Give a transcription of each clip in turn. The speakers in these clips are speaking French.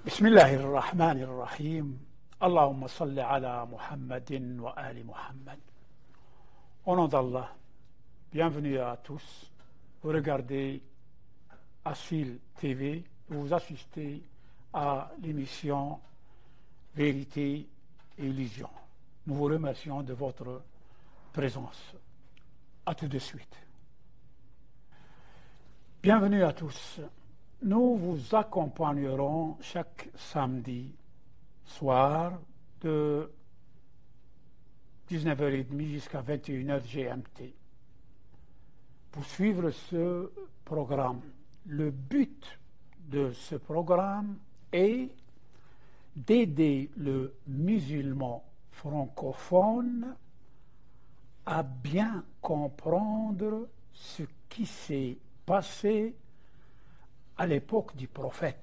بسم الله الرحمن الرحيم. اللهم صل على Muhammad wa Ali Muhammad. Au nom d'Allah, bienvenue à tous. Vous regardez Asfil TV, vous assistez à l'émission Vérité et Illusion. Nous vous remercions de votre présence. À tout de suite. Bienvenue à tous. Nous vous accompagnerons chaque samedi soir de 19h30 jusqu'à 21h GMT pour suivre ce programme. Le but de ce programme est d'aider le musulman francophone à bien comprendre ce qui s'est passé à l'époque du prophète,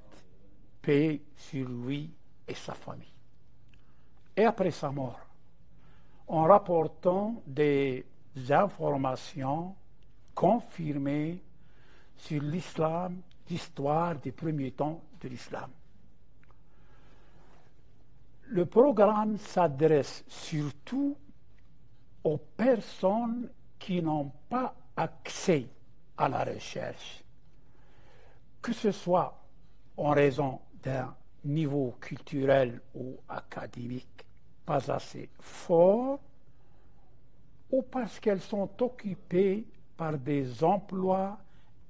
paix sur lui et sa famille, et après sa mort, en rapportant des informations confirmées sur l'islam, l'histoire des premiers temps de l'islam. Le programme s'adresse surtout aux personnes qui n'ont pas accès à la recherche, que ce soit en raison d'un niveau culturel ou académique pas assez fort, ou parce qu'elles sont occupées par des emplois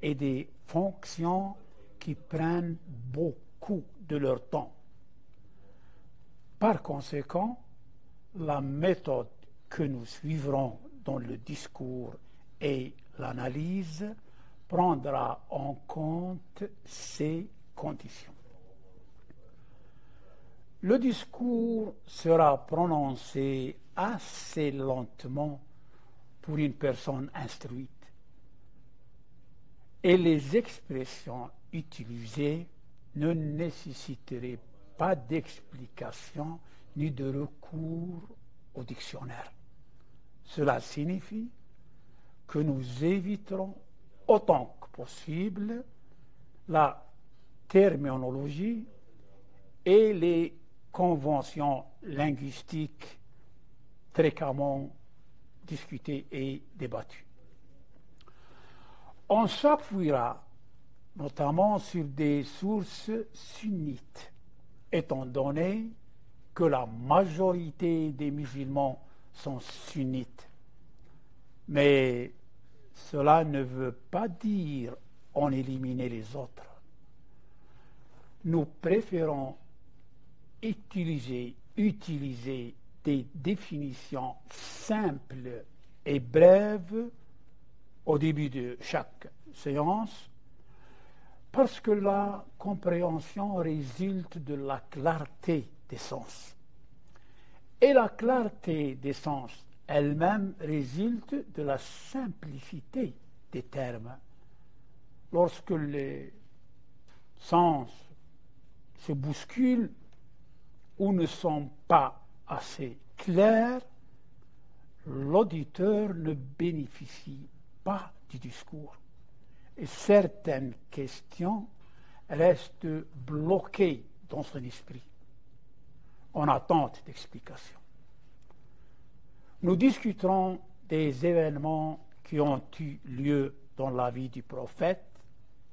et des fonctions qui prennent beaucoup de leur temps. Par conséquent, la méthode que nous suivrons dans le discours et l'analyse prendra en compte ces conditions. Le discours sera prononcé assez lentement pour une personne instruite et les expressions utilisées ne nécessiteraient pas d'explication ni de recours au dictionnaire. Cela signifie que nous éviterons autant que possible la terminologie et les conventions linguistiques fréquemment discutées et débattues. On s'appuiera notamment sur des sources sunnites, étant donné que la majorité des musulmans sont sunnites. Mais cela ne veut pas dire en éliminer les autres. Nous préférons utiliser des définitions simples et brèves au début de chaque séance parce que la compréhension résulte de la clarté des sens. Et la clarté des sens elle-même résulte de la simplicité des termes. Lorsque les sens se bousculent ou ne sont pas assez clairs, l'auditeur ne bénéficie pas du discours. Et certaines questions restent bloquées dans son esprit, en attente d'explication. Nous discuterons des événements qui ont eu lieu dans la vie du prophète,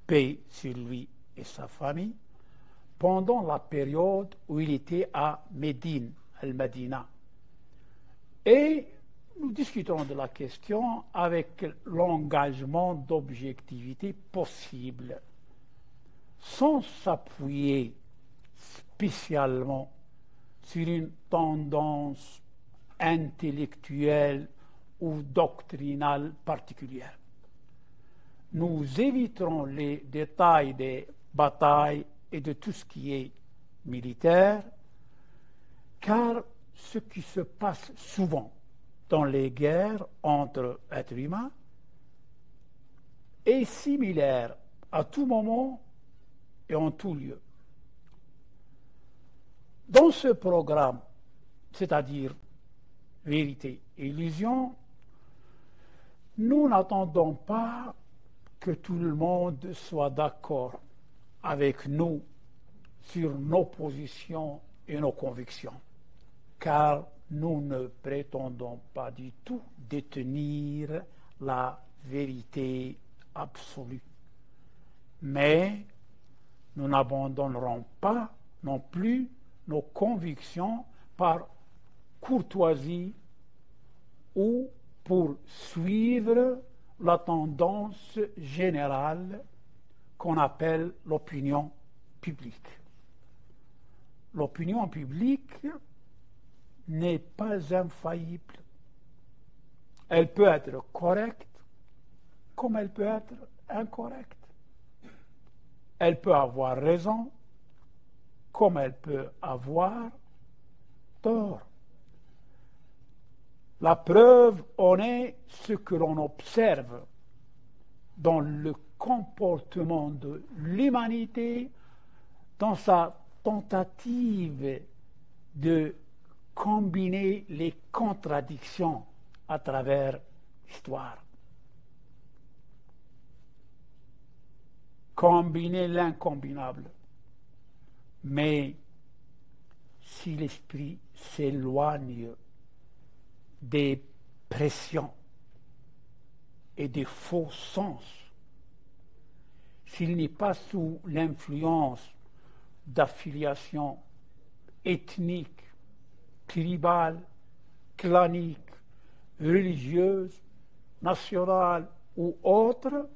paix sur lui et sa famille, pendant la période où il était à Médine, al-Madina. Et nous discuterons de la question avec l'engagement d'objectivité possible, sans s'appuyer spécialement sur une tendance intellectuelle ou doctrinale particulière. Nous éviterons les détails des batailles et de tout ce qui est militaire, car ce qui se passe souvent dans les guerres entre êtres humains est similaire à tout moment et en tout lieu. Dans ce programme, c'est-à-dire Vérité et Illusion, nous n'attendons pas que tout le monde soit d'accord avec nous sur nos positions et nos convictions, car nous ne prétendons pas du tout détenir la vérité absolue. Mais nous n'abandonnerons pas non plus nos convictions par courtoisie ou pour suivre la tendance générale qu'on appelle l'opinion publique. L'opinion publique n'est pas infaillible. Elle peut être correcte comme elle peut être incorrecte. Elle peut avoir raison comme elle peut avoir tort. La preuve en est ce que l'on observe dans le comportement de l'humanité, dans sa tentative de combiner les contradictions à travers l'histoire. Combiner l'incombinable. Mais si l'esprit s'éloigne des pressions et des faux sens, s'il n'est pas sous l'influence d'affiliations ethniques, tribales, claniques, religieuses, nationales ou autres,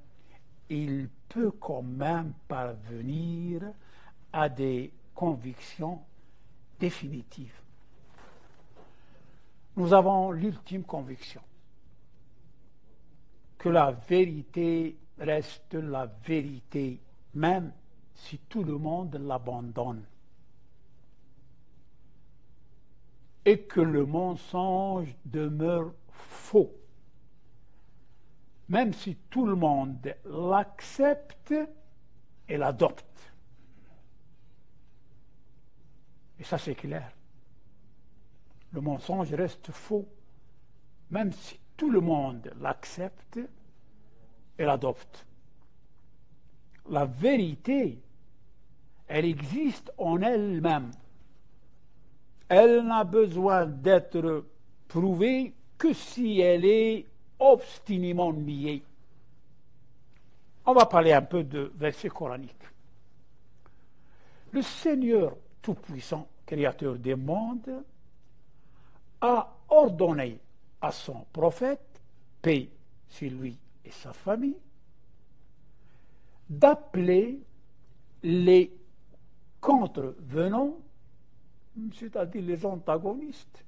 il peut quand même parvenir à des convictions définitives. Nous avons l'ultime conviction que la vérité reste la vérité, même si tout le monde l'abandonne, et que le mensonge demeure faux, même si tout le monde l'accepte et l'adopte. Et ça, c'est clair. Le mensonge reste faux, même si tout le monde l'accepte et l'adopte. La vérité, elle existe en elle-même. Elle n'a besoin d'être prouvée que si elle est obstinément niée. On va parler un peu de versets coraniques. Le Seigneur Tout-Puissant, Créateur des mondes, a ordonné à son prophète, paix sur lui et sa famille, d'appeler les contrevenants, c'est-à-dire les antagonistes,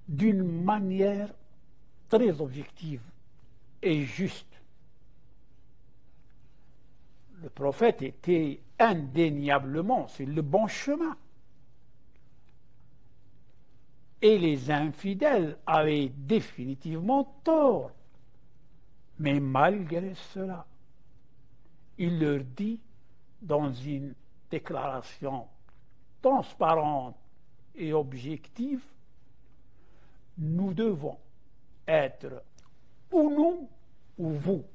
d'une manière très objective et juste. Le prophète était indéniablement sur le bon chemin. Et les infidèles avaient définitivement tort. Mais malgré cela, il leur dit dans une déclaration transparente et objective, nous devons être ou nous ou vous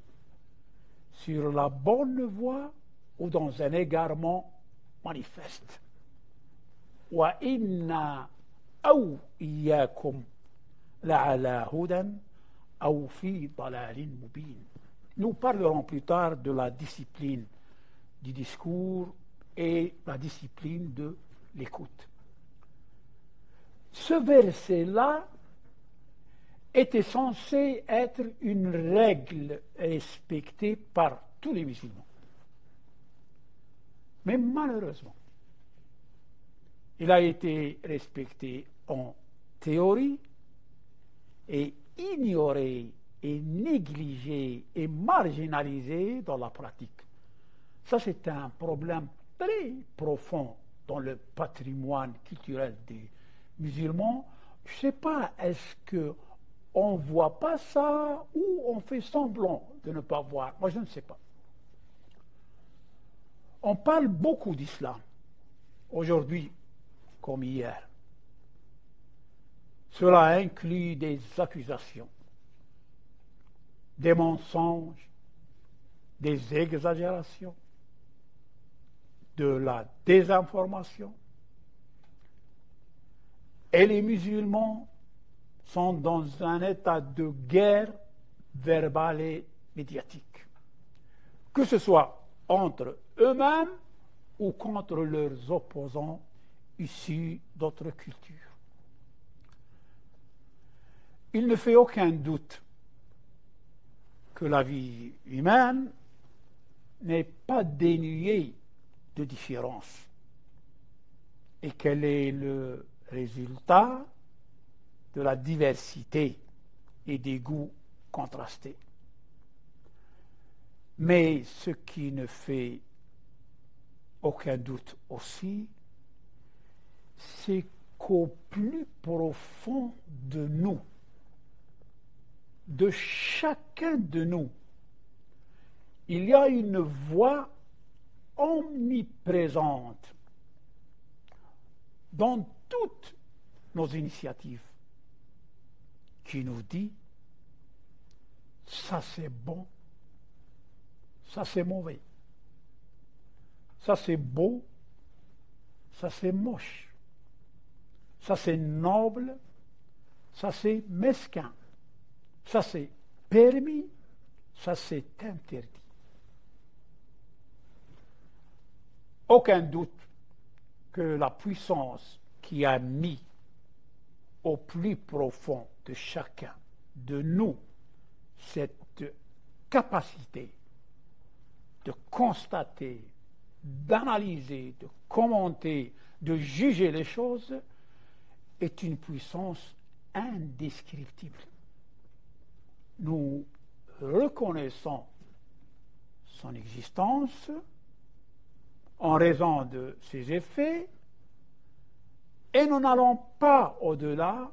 sur la bonne voie ou dans un égarement manifeste. Wa inna أو إياكم لعلى هدى أو في ضلال مبين. Nous parlerons plus tard de la discipline du discours et la discipline de l'écoute. Ce verset-là était censé être une règle respectée par tous les musulmans. Mais malheureusement, il a été respecté en théorie et ignoré et négligé et marginalisé dans la pratique. Ça, c'est un problème très profond dans le patrimoine culturel des musulmans. Je ne sais pas, est-ce qu'on ne voit pas ça ou on fait semblant de ne pas voir? Moi, je ne sais pas. On parle beaucoup d'islam aujourd'hui comme hier. Cela inclut des accusations, des mensonges, des exagérations. de la désinformation et les musulmans sont dans un état de guerre verbale et médiatique, que ce soit entre eux-mêmes ou contre leurs opposants issus d'autres cultures. Il ne fait aucun doute que la vie humaine n'est pas dénuée de différences et qu'elle est le résultat de la diversité et des goûts contrastés. Mais ce qui ne fait aucun doute aussi, c'est qu'au plus profond de nous, de chacun de nous, il y a une voix omniprésente dans toutes nos initiatives qui nous dit ça c'est bon, ça c'est mauvais, ça c'est beau, ça c'est moche, ça c'est noble, ça c'est mesquin, ça c'est permis, ça c'est interdit. Aucun doute que la puissance qui a mis au plus profond de chacun de nous cette capacité de constater, d'analyser, de commenter, de juger les choses est une puissance indescriptible. Nous reconnaissons son existence en raison de ses effets et nous n'allons pas au-delà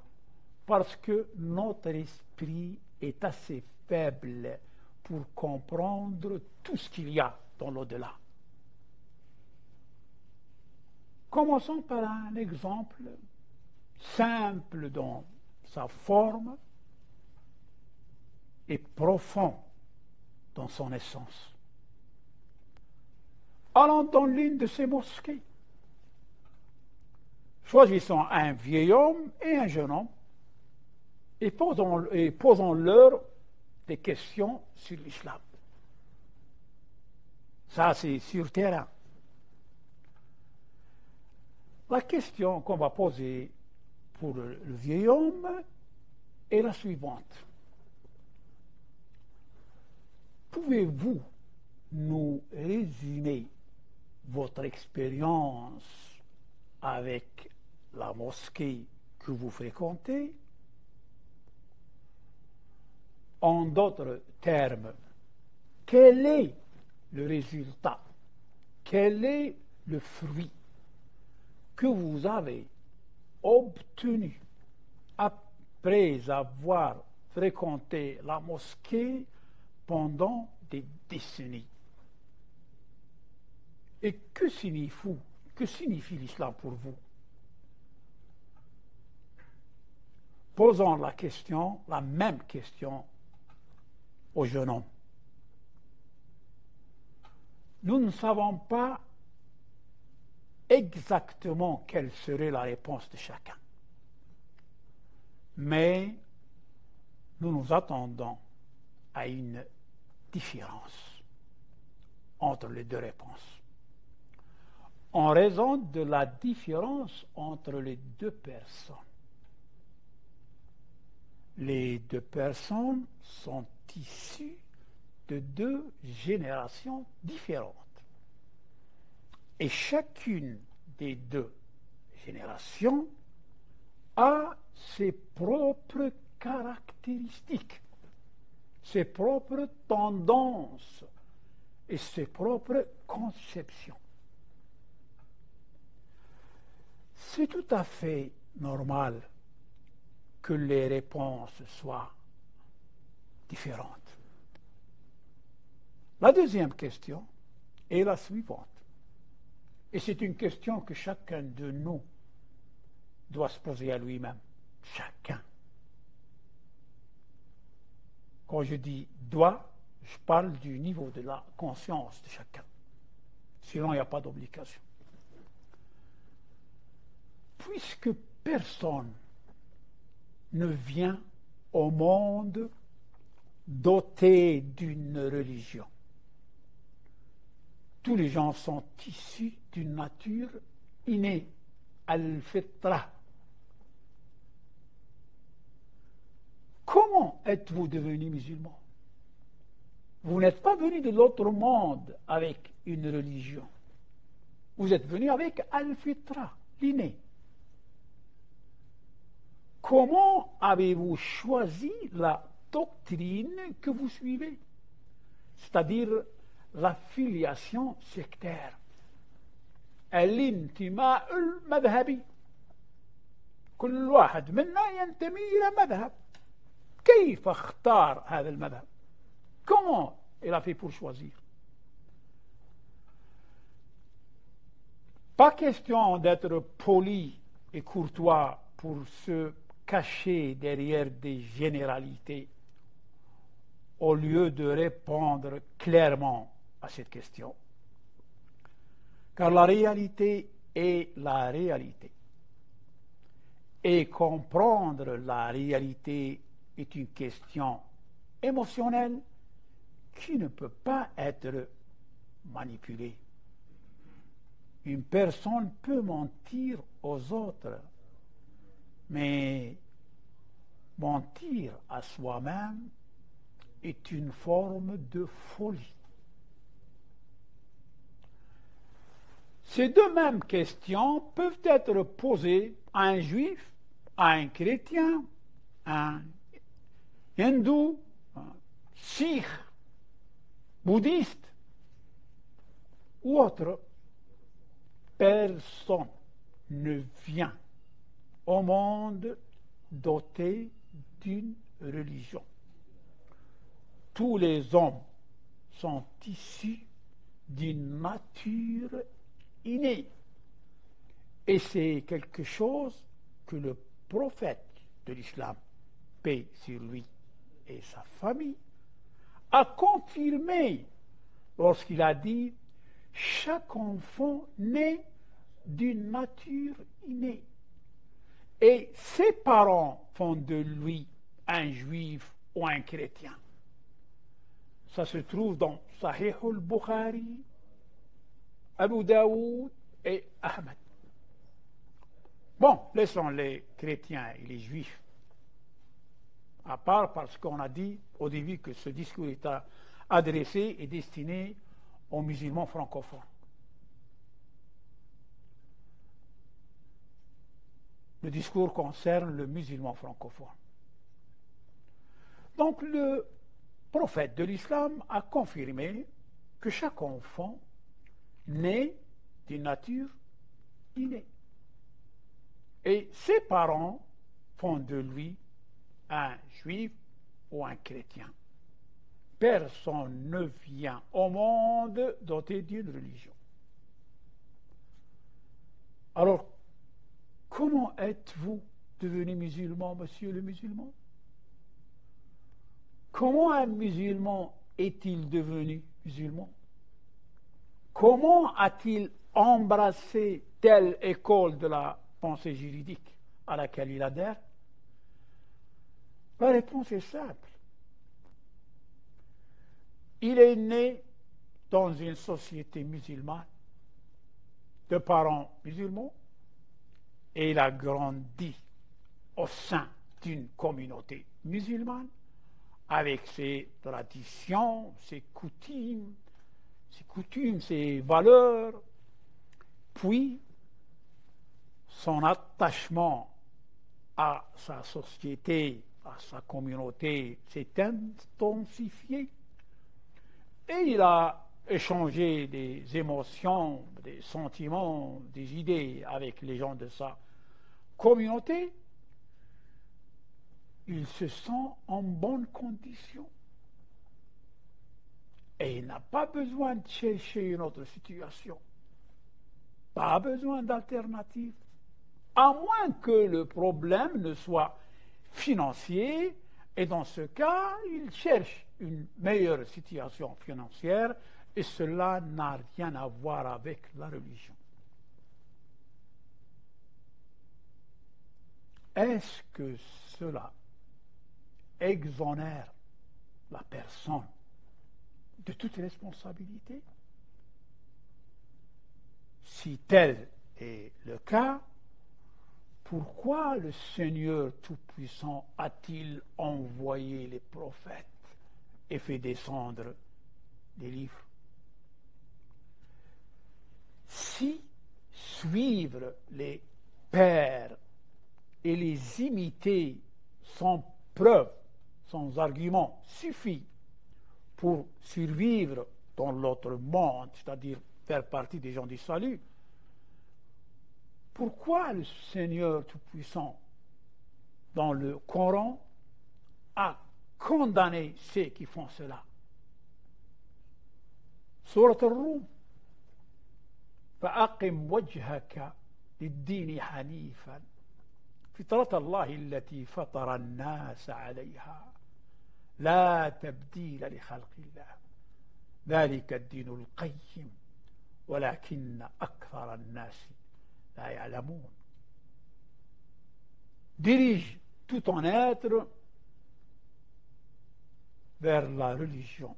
parce que notre esprit est assez faible pour comprendre tout ce qu'il y a dans l'au-delà. Commençons par un exemple simple dans sa forme et profond dans son essence. Allons dans l'une de ces mosquées. Choisissons un vieil homme et un jeune homme et posons-leur des questions sur l'islam. Ça, c'est sur terrain. La question qu'on va poser pour le vieil homme est la suivante. Pouvez-vous nous résumer votre expérience avec la mosquée que vous fréquentez? En d'autres termes, quel est le résultat? Quel est le fruit que vous avez obtenu après avoir fréquenté la mosquée pendant des décennies? Et que signifie l'islam pour vous? Posons la même question au jeune homme. Nous ne savons pas exactement quelle serait la réponse de chacun. Mais nous nous attendons à une différence entre les deux réponses. En raison de la différence entre les deux personnes. Les deux personnes sont issues de deux générations différentes. Et chacune des deux générations a ses propres caractéristiques, ses propres tendances et ses propres conceptions. C'est tout à fait normal que les réponses soient différentes. La deuxième question est la suivante. Et c'est une question que chacun de nous doit se poser à lui-même. Chacun. Quand je dis doit, je parle du niveau de la conscience de chacun. Sinon, il n'y a pas d'obligation. Puisque personne ne vient au monde doté d'une religion, tous les gens sont issus d'une nature innée, al-fitra. Comment êtes-vous devenus musulmans? Vous n'êtes pas venus de l'autre monde avec une religion. Vous êtes venus avec al-fitra, l'inné. Comment avez-vous choisi la doctrine que vous suivez? C'est-à-dire la filiation sectaire. الانتماء المذهبي. كل واحد منا ينتمي إلى مذهب. كيف اختار هذا المذهب؟ Comment il a fait pour choisir? Pas question d'être poli et courtois pour se cacher derrière des généralités au lieu de répondre clairement à cette question. Car la réalité est la réalité. Et comprendre la réalité est une question émotionnelle qui ne peut pas être manipulée. Une personne peut mentir aux autres, mais mentir à soi-même est une forme de folie. Ces deux mêmes questions peuvent être posées à un juif, à un chrétien, à un hindou, un sikh, bouddhiste ou autre. Personne ne vient au monde doté d'une religion. Tous les hommes sont issus d'une nature innée. Et c'est quelque chose que le prophète de l'islam, paix sur lui et sa famille, a confirmé lorsqu'il a dit « Chaque enfant naît d'une nature innée. Et ses parents font de lui un juif ou un chrétien. » Ça se trouve dans Sahih al-Bukhari, Abu Daoud et Ahmed. Bon, laissons les chrétiens et les juifs à part, parce qu'on a dit au début que ce discours est adressé et destiné aux musulmans francophones. Le discours concerne le musulman francophone. Donc le prophète de l'islam a confirmé que chaque enfant naît d'une nature innée. Et ses parents font de lui un juif ou un chrétien. Personne ne vient au monde doté d'une religion. Alors, comment êtes-vous devenu musulman, monsieur le musulman? Comment un musulman est-il devenu musulman? Comment a-t-il embrassé telle école de la pensée juridique à laquelle il adhère? La réponse est simple. Il est né dans une société musulmane, de parents musulmans, et il a grandi au sein d'une communauté musulmane, avec ses traditions, ses coutumes, ses valeurs, puis son attachement à sa société, à sa communauté s'est intensifié, et il a échangé des émotions, des sentiments, des idées avec les gens de sa communauté. Il se sent en bonne condition. Et il n'a pas besoin de chercher une autre situation. Pas besoin d'alternative. À moins que le problème ne soit financier, et dans ce cas, il cherche une meilleure situation financière Et cela n'a rien à voir avec la religion. Est-ce que cela exonère la personne de toute responsabilité? Si tel est le cas, pourquoi le Seigneur Tout-Puissant a-t-il envoyé les prophètes et fait descendre des livres? Si suivre les pères et les imiter sans preuve, sans argument, suffit pour survivre dans l'autre monde, c'est-à-dire faire partie des gens du salut, pourquoi le Seigneur Tout-Puissant, dans le Coran, a condamné ceux qui font cela? Surat al-Rum, فأقم وجهك للدين حنيفا فطرة الله التي فطر الناس عليها لا تبديل لخلق الله ذلك الدين القيم ولكن أكثر الناس لا يعلمون. Dirige tout ton être vers la religion,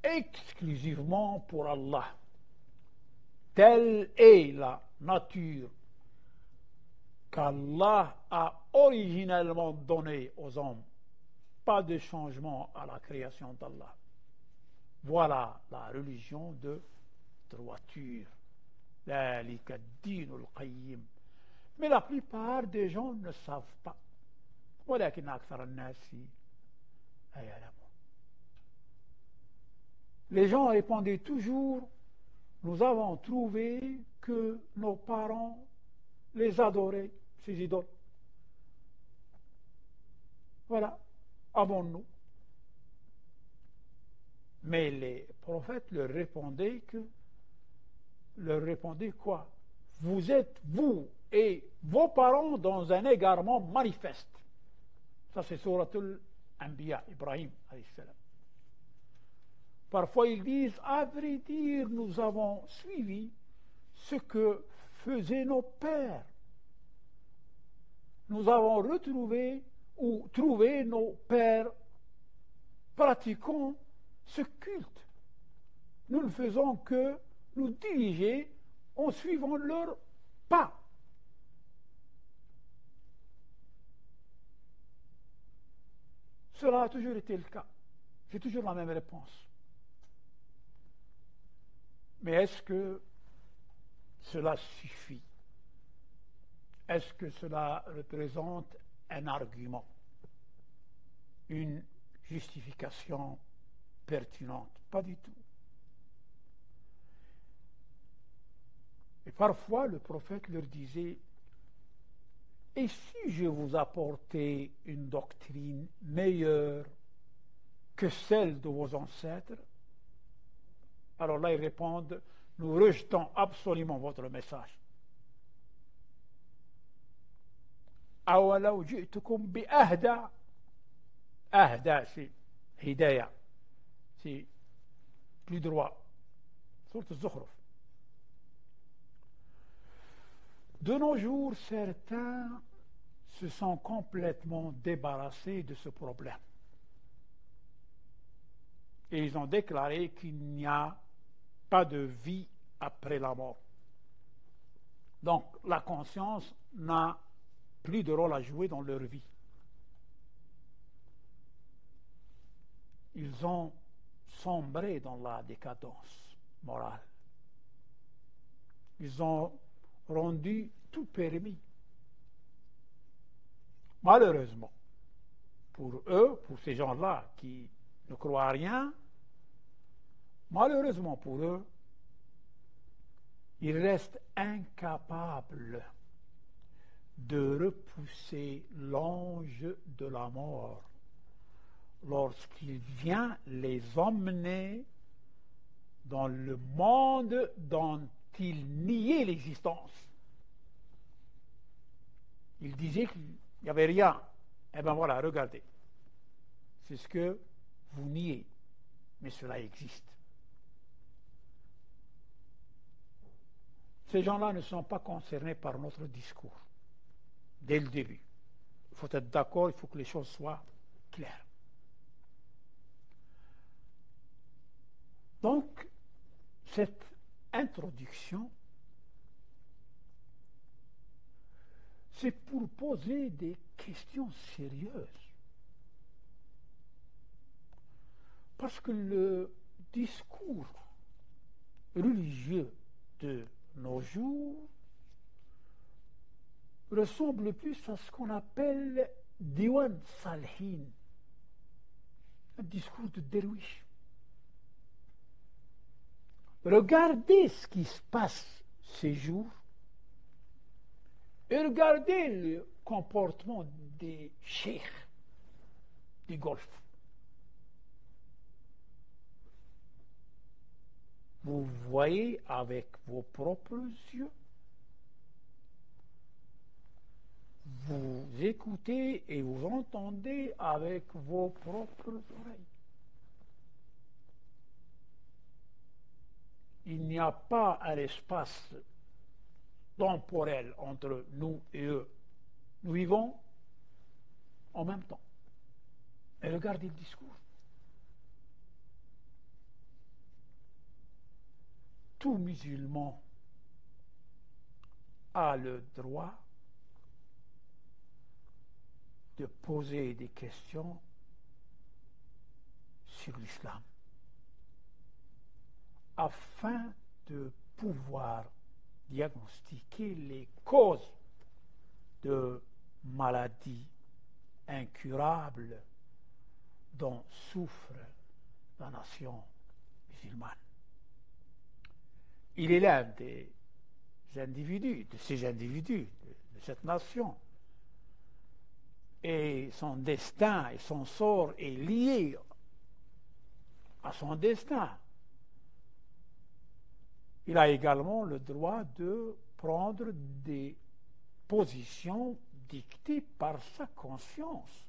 exclusivement pour Allah. Telle est la nature qu'Allah a originellement donnée aux hommes. Pas de changement à la création d'Allah. Voilà la religion de droiture. ذلك الدين القيم. Mais la plupart des gens ne savent pas. ولكن أكثر الناس لا يعلمون. Les gens répondaient toujours: nous avons trouvé que nos parents les adoraient, ces idoles. Voilà, avons-nous. Mais les prophètes leur répondaient quoi? Vous êtes, vous et vos parents, dans un égarement manifeste. Ça, c'est Surat al-Anbiya, Ibrahim, alayhi salam. Parfois, ils disent: à vrai dire, nous avons suivi ce que faisaient nos pères. Nous avons retrouvé ou trouvé nos pères pratiquant ce culte. Nous ne faisons que nous diriger en suivant leurs pas. Cela a toujours été le cas. C'est toujours la même réponse. Mais est-ce que cela suffit? Est-ce que cela représente un argument, une justification pertinente? Pas du tout. Et parfois, le prophète leur disait: et si je vous apportais une doctrine meilleure que celle de vos ancêtres? Alors là, ils répondent: nous rejetons absolument votre message. أولو جئتكم بأهدى. أهدى, c'est hidayah, c'est plus droit. Sourate Az-Zukhruf. De nos jours, certains se sont complètement débarrassés de ce problème. Et ils ont déclaré qu'il n'y a pas de vie après la mort. Donc, la conscience n'a plus de rôle à jouer dans leur vie. Ils ont sombré dans la décadence morale. Ils ont rendu tout permis. Malheureusement, pour eux, pour ces gens-là qui ne croient à rien, malheureusement pour eux, ils restent incapables de repousser l'ange de la mort lorsqu'il vient les emmener dans le monde dont ils niaient l'existence. Ils disaient qu'il n'y avait rien. Eh bien voilà, regardez. C'est ce que vous niez. Mais cela existe. Ces gens-là ne sont pas concernés par notre discours, dès le début. Il faut être d'accord, il faut que les choses soient claires. Donc, cette introduction, c'est pour poser des questions sérieuses. Parce que le discours religieux de nos jours ressemble plus à ce qu'on appelle Diwan Salihin, un discours de derwiche. Regardez ce qui se passe ces jours et regardez le comportement des cheikhs du Golfe. Vous voyez avec vos propres yeux, vous écoutez et vous entendez avec vos propres oreilles. Il n'y a pas un espace temporel entre nous et eux. Nous vivons en même temps. Et regardez le discours. Tout musulman a le droit de poser des questions sur l'islam afin de pouvoir diagnostiquer les causes de maladies incurables dont souffre la nation musulmane. Il est l'un des individus, de ces individus, de cette nation. Et son destin et son sort est lié à son destin. Il a également le droit de prendre des positions dictées par sa conscience.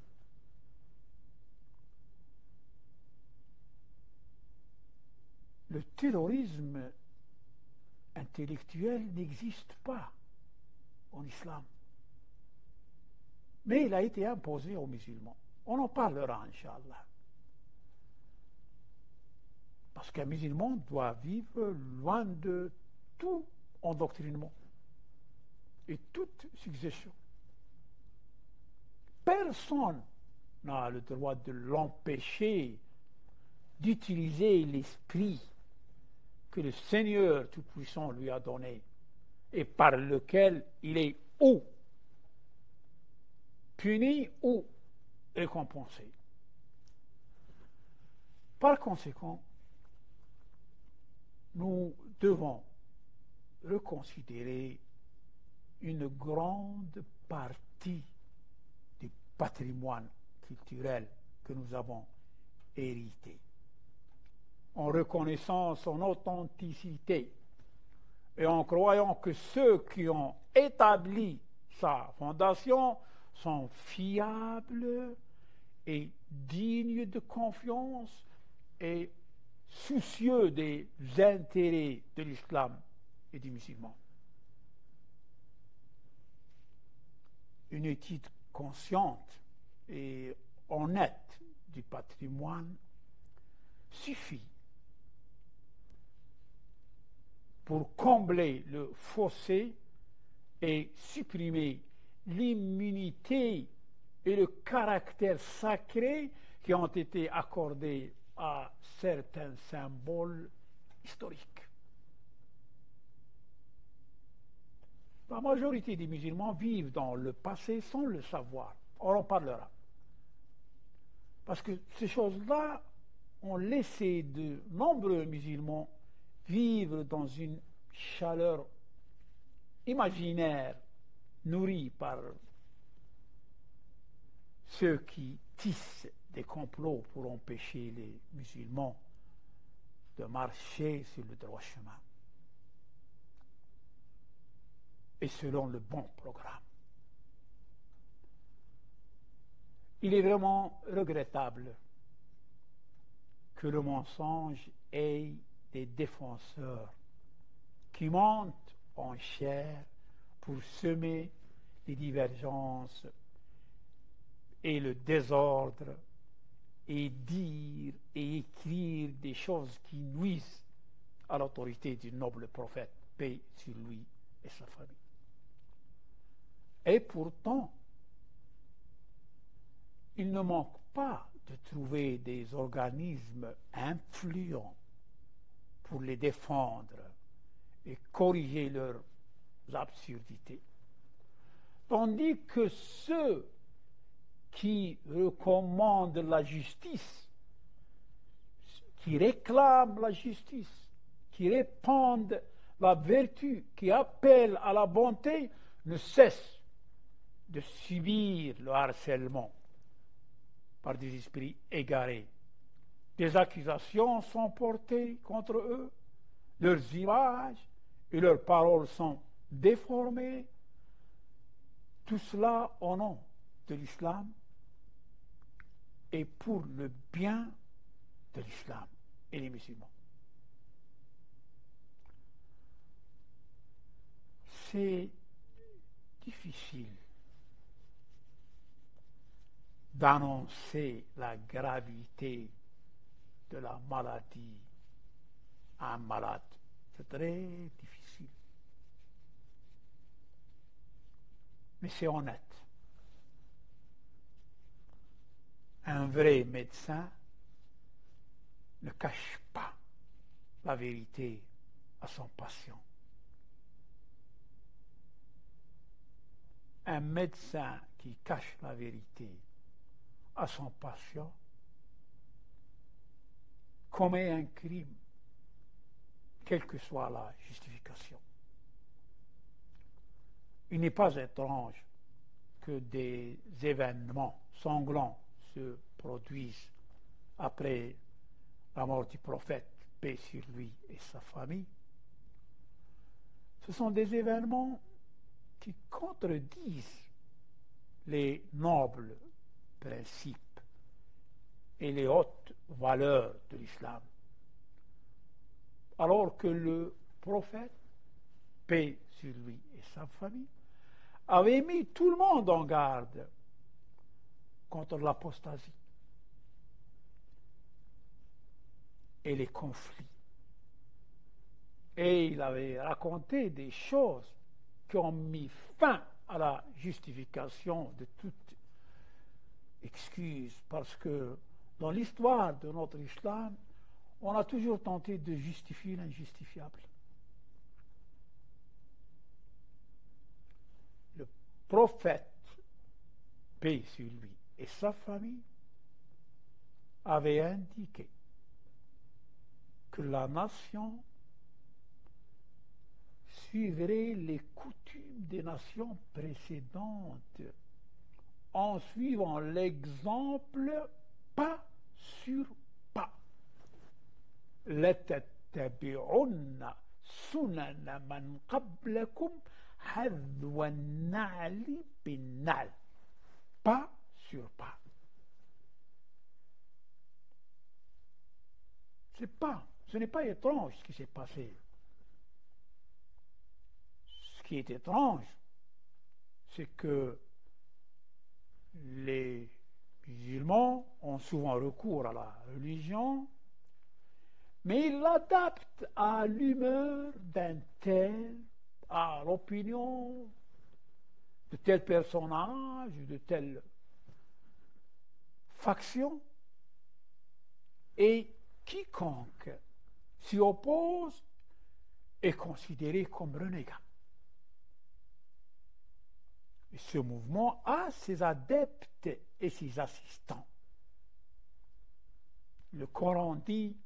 Le terrorisme intellectuel n'existe pas en islam. Mais il a été imposé aux musulmans. On en parlera, Inch'Allah. Parce qu'un musulman doit vivre loin de tout endoctrinement et toute succession. Personne n'a le droit de l'empêcher d'utiliser l'esprit que le Seigneur Tout-Puissant lui a donné et par lequel il est ou puni ou récompensé. Par conséquent, nous devons reconsidérer une grande partie du patrimoine culturel que nous avons hérité, en reconnaissant son authenticité et en croyant que ceux qui ont établi sa fondation sont fiables et dignes de confiance et soucieux des intérêts de l'islam et des musulmans. Une étude consciente et honnête du patrimoine suffit pour combler le fossé et supprimer l'immunité et le caractère sacré qui ont été accordés à certains symboles historiques. La majorité des musulmans vivent dans le passé sans le savoir. On en parlera. Parce que ces choses-là ont laissé de nombreux musulmans vivre dans une chaleur imaginaire nourrie par ceux qui tissent des complots pour empêcher les musulmans de marcher sur le droit chemin et selon le bon programme. Il est vraiment regrettable que le mensonge ait des défenseurs qui mentent en chair pour semer les divergences et le désordre et dire et écrire des choses qui nuisent à l'autorité du noble prophète, paix sur lui et sa famille. Et pourtant, il ne manque pas de trouver des organismes influents pour les défendre et corriger leurs absurdités. Tandis que ceux qui recommandent la justice, qui réclament la justice, qui répandent la vertu, qui appellent à la bonté, ne cessent de subir le harcèlement par des esprits égarés. Des accusations sont portées contre eux, leurs images et leurs paroles sont déformées. Tout cela au nom de l'islam et pour le bien de l'islam et les musulmans. C'est difficile d'annoncer la gravité de la maladie à un malade. C'est très difficile. Mais c'est honnête. Un vrai médecin ne cache pas la vérité à son patient. Un médecin qui cache la vérité à son patient commet un crime, quelle que soit la justification. Il n'est pas étrange que des événements sanglants se produisent après la mort du prophète, paix sur lui et sa famille. Ce sont des événements qui contredisent les nobles principes et les hautes valeurs de l'islam. Alors que le prophète, paix sur lui et sa famille, avait mis tout le monde en garde contre l'apostasie et les conflits. Et il avait raconté des choses qui ont mis fin à la justification de toute excuse, parce que dans l'histoire de notre islam, on a toujours tenté de justifier l'injustifiable. Le prophète, paix sur lui et sa famille, avait indiqué que la nation suivrait les coutumes des nations précédentes en suivant l'exemple pas sur pas. لَتَتَّبِعُنَّ سُنَنَ مَنْ قَبْلَكُمْ حَذْوَ النَّعْلِ بِالنَّعْلِ. Pas sur pas. Ce n'est pas étrange ce qui s'est passé. Ce qui est étrange, c'est que les musulmans ont souvent recours à la religion, mais ils l'adaptent à l'humeur d'un tel, à l'opinion de tel personnage, de telle faction, et quiconque s'y oppose est considéré comme renégat. Et ce mouvement a ses adeptes et ses assistants. Le Coran dit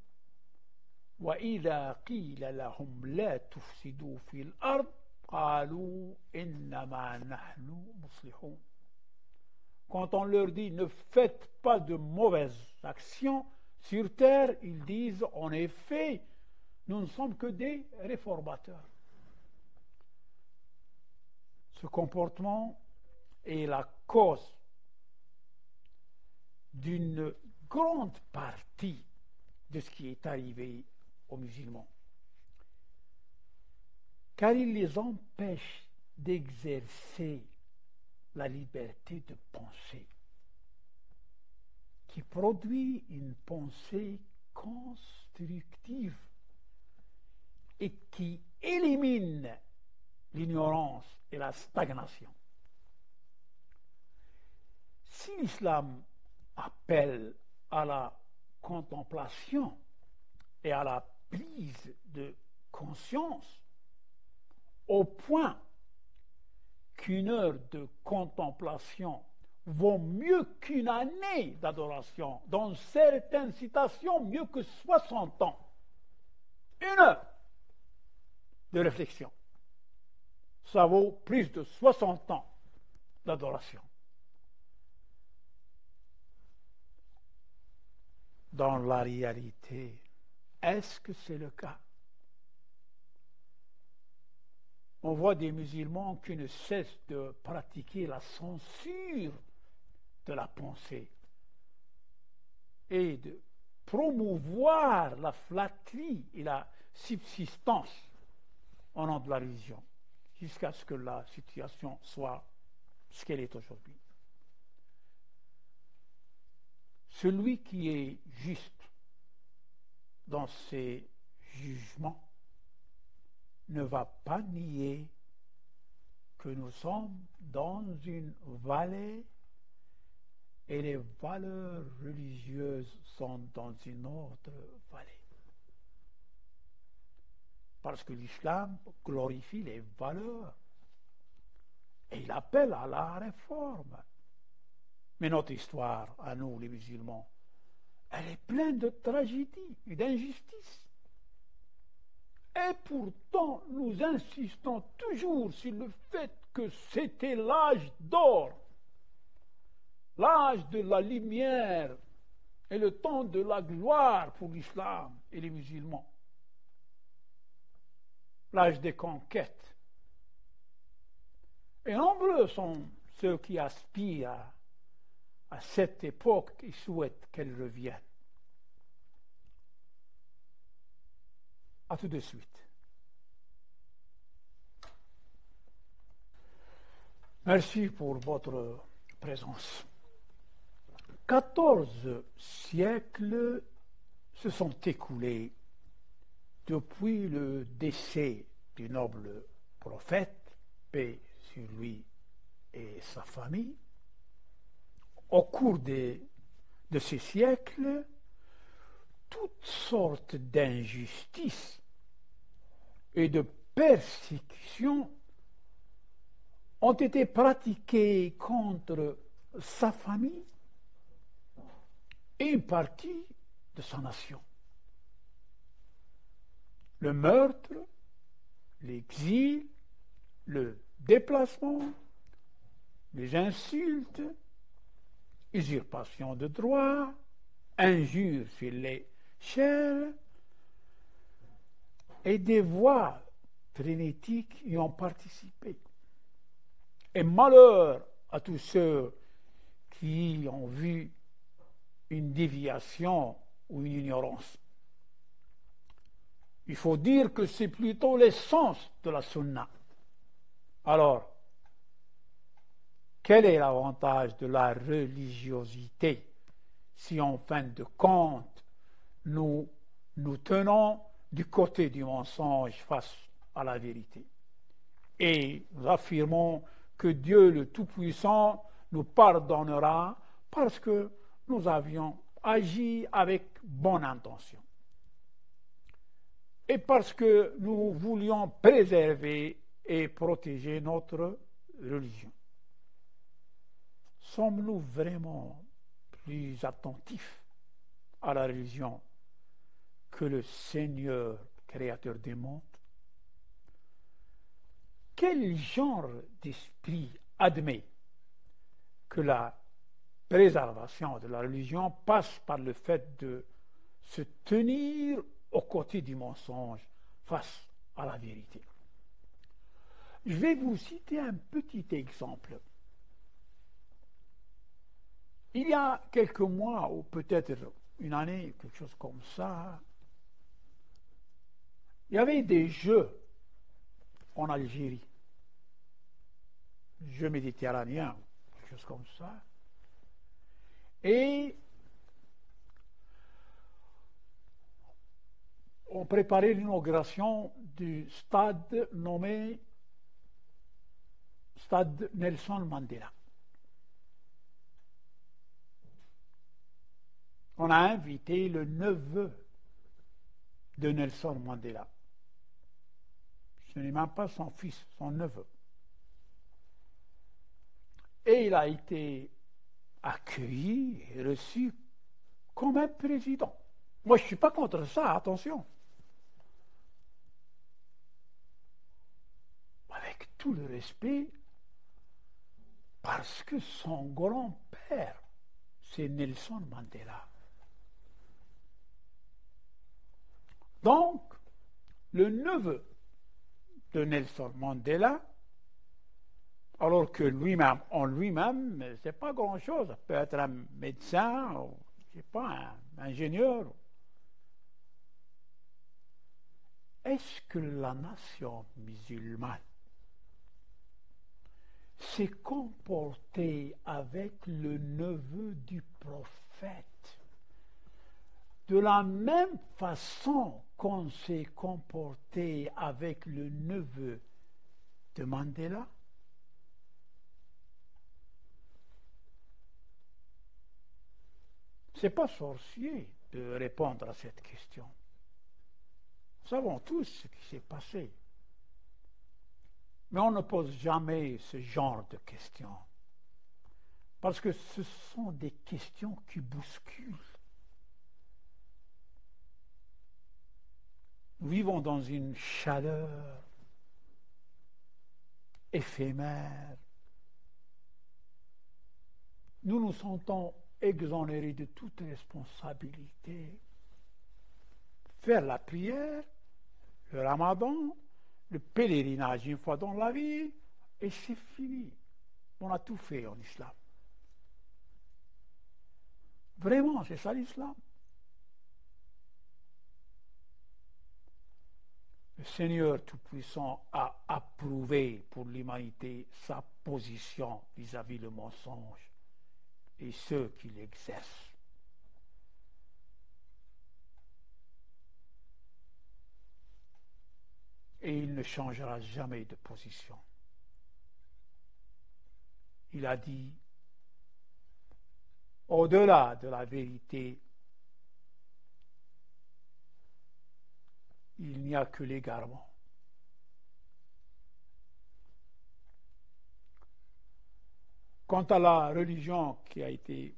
وَإِذَا قِيلَ لَهُمْ لَا تُفْسِدُوا فِي الْأَرْضِ قَالُوا إِنَّمَا نَحْنُ مُصْلِحُونَ. Quand on leur dit ne faites pas de mauvaises actions sur terre, ils disent en effet, nous ne sommes que des réformateurs. Ce comportement est la cause d'une grande partie de ce qui est arrivé aux musulmans. car il les empêche d'exercer la liberté de penser, qui produit une pensée constructive et qui élimine l'ignorance et la stagnation. Si l'islam appelle à la contemplation et à la prise de conscience, au point qu'une heure de contemplation vaut mieux qu'une année d'adoration, dans certaines citations mieux que 60 ans. Une heure de réflexion, ça vaut plus de 60 ans d'adoration. Dans la réalité, est-ce que c'est le cas? On voit des musulmans qui ne cessent de pratiquer la censure de la pensée et de promouvoir la flatterie et la subsistance au nom de la religion, jusqu'à ce que la situation soit ce qu'elle est aujourd'hui. Celui qui est juste dans ses jugements ne va pas nier que nous sommes dans une vallée et les valeurs religieuses sont dans une autre vallée. Parce que l'islam glorifie les valeurs et il appelle à la réforme. Mais notre histoire, à nous les musulmans, elle est pleine de tragédies et d'injustices. Et pourtant, nous insistons toujours sur le fait que c'était l'âge d'or, l'âge de la lumière et le temps de la gloire pour l'islam et les musulmans. L'âge des conquêtes. Et nombreux sont ceux qui aspirent à cette époque et souhaitent qu'elle revienne. À tout de suite. Merci pour votre présence. 14 siècles se sont écoulés depuis le décès du noble prophète, paix sur lui et sa famille. Au cours de ces siècles, toutes sortes d'injustices et de persécutions ont été pratiquées contre sa famille et une partie de sa nation. Le meurtre, l'exil, le déplacement, les insultes, usurpation de droits, injures sur les chers, et des voix frénétiques y ont participé. Et malheur à tous ceux qui ont vu une déviation ou une ignorance. Il faut dire que c'est plutôt l'essence de la sunna. Alors, quel est l'avantage de la religiosité si en fin de compte nous nous tenons du côté du mensonge face à la vérité et nous affirmons que Dieu le Tout-Puissant nous pardonnera parce que nous avions agi avec bonne intention et parce que nous voulions préserver et protéger notre religion. Sommes-nous vraiment plus attentifs à la religion que le Seigneur créateur des mondes? Quel genre d'esprit admet que la préservation de la religion passe par le fait de se tenir aux côtés du mensonge face à la vérité? Je vais vous citer un petit exemple. Il y a quelques mois, ou peut-être une année, quelque chose comme ça, il y avait des jeux en Algérie, jeu méditerranéen, quelque chose comme ça. Et on préparait l'inauguration du stade nommé Stade Nelson Mandela. On a invité le neveu de Nelson Mandela. Ce n'est même pas son fils, son neveu. Et il a été accueilli et reçu comme un président. Moi, je ne suis pas contre ça, attention. Avec tout le respect, parce que son grand-père, c'est Nelson Mandela. Donc, le neveu de Nelson Mandela, alors que lui-même, en lui-même, c'est pas grand-chose. Ça peut être un médecin, ou, je sais pas, un ingénieur. Est-ce que la nation musulmane s'est comportée avec le neveu du prophète de la même façon qu'on s'est comporté avec le neveu de Mandela? C'est pas sorcier de répondre à cette question. Nous savons tous ce qui s'est passé. Mais on ne pose jamais ce genre de questions. Parce que ce sont des questions qui bousculent. Nous vivons dans une chaleur éphémère. Nous nous sentons exonérés de toute responsabilité. Faire la prière, le ramadan, le pèlerinage une fois dans la vie, et c'est fini. On a tout fait en islam. Vraiment, c'est ça l'islam. Le Seigneur Tout-Puissant a approuvé pour l'humanité sa position vis-à-vis le mensonge et ceux qui l'exercent. Et il ne changera jamais de position. Il a dit, au-delà de la vérité, il n'y a que l'égarement. Quant à la religion qui a été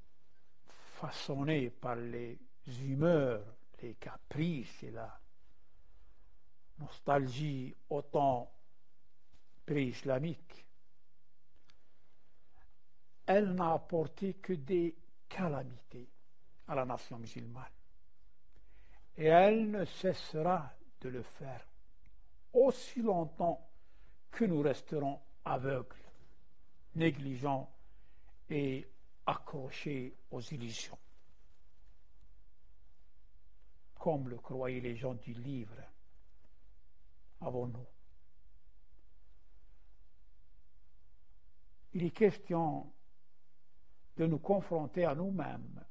façonnée par les humeurs, les caprices et la nostalgie autant pré-islamique, elle n'a apporté que des calamités à la nation musulmane. Et elle ne cessera de le faire aussi longtemps que nous resterons aveugles, négligents et accrochés aux illusions, comme le croyaient les gens du livre avant nous. Il est question de nous confronter à nous-mêmes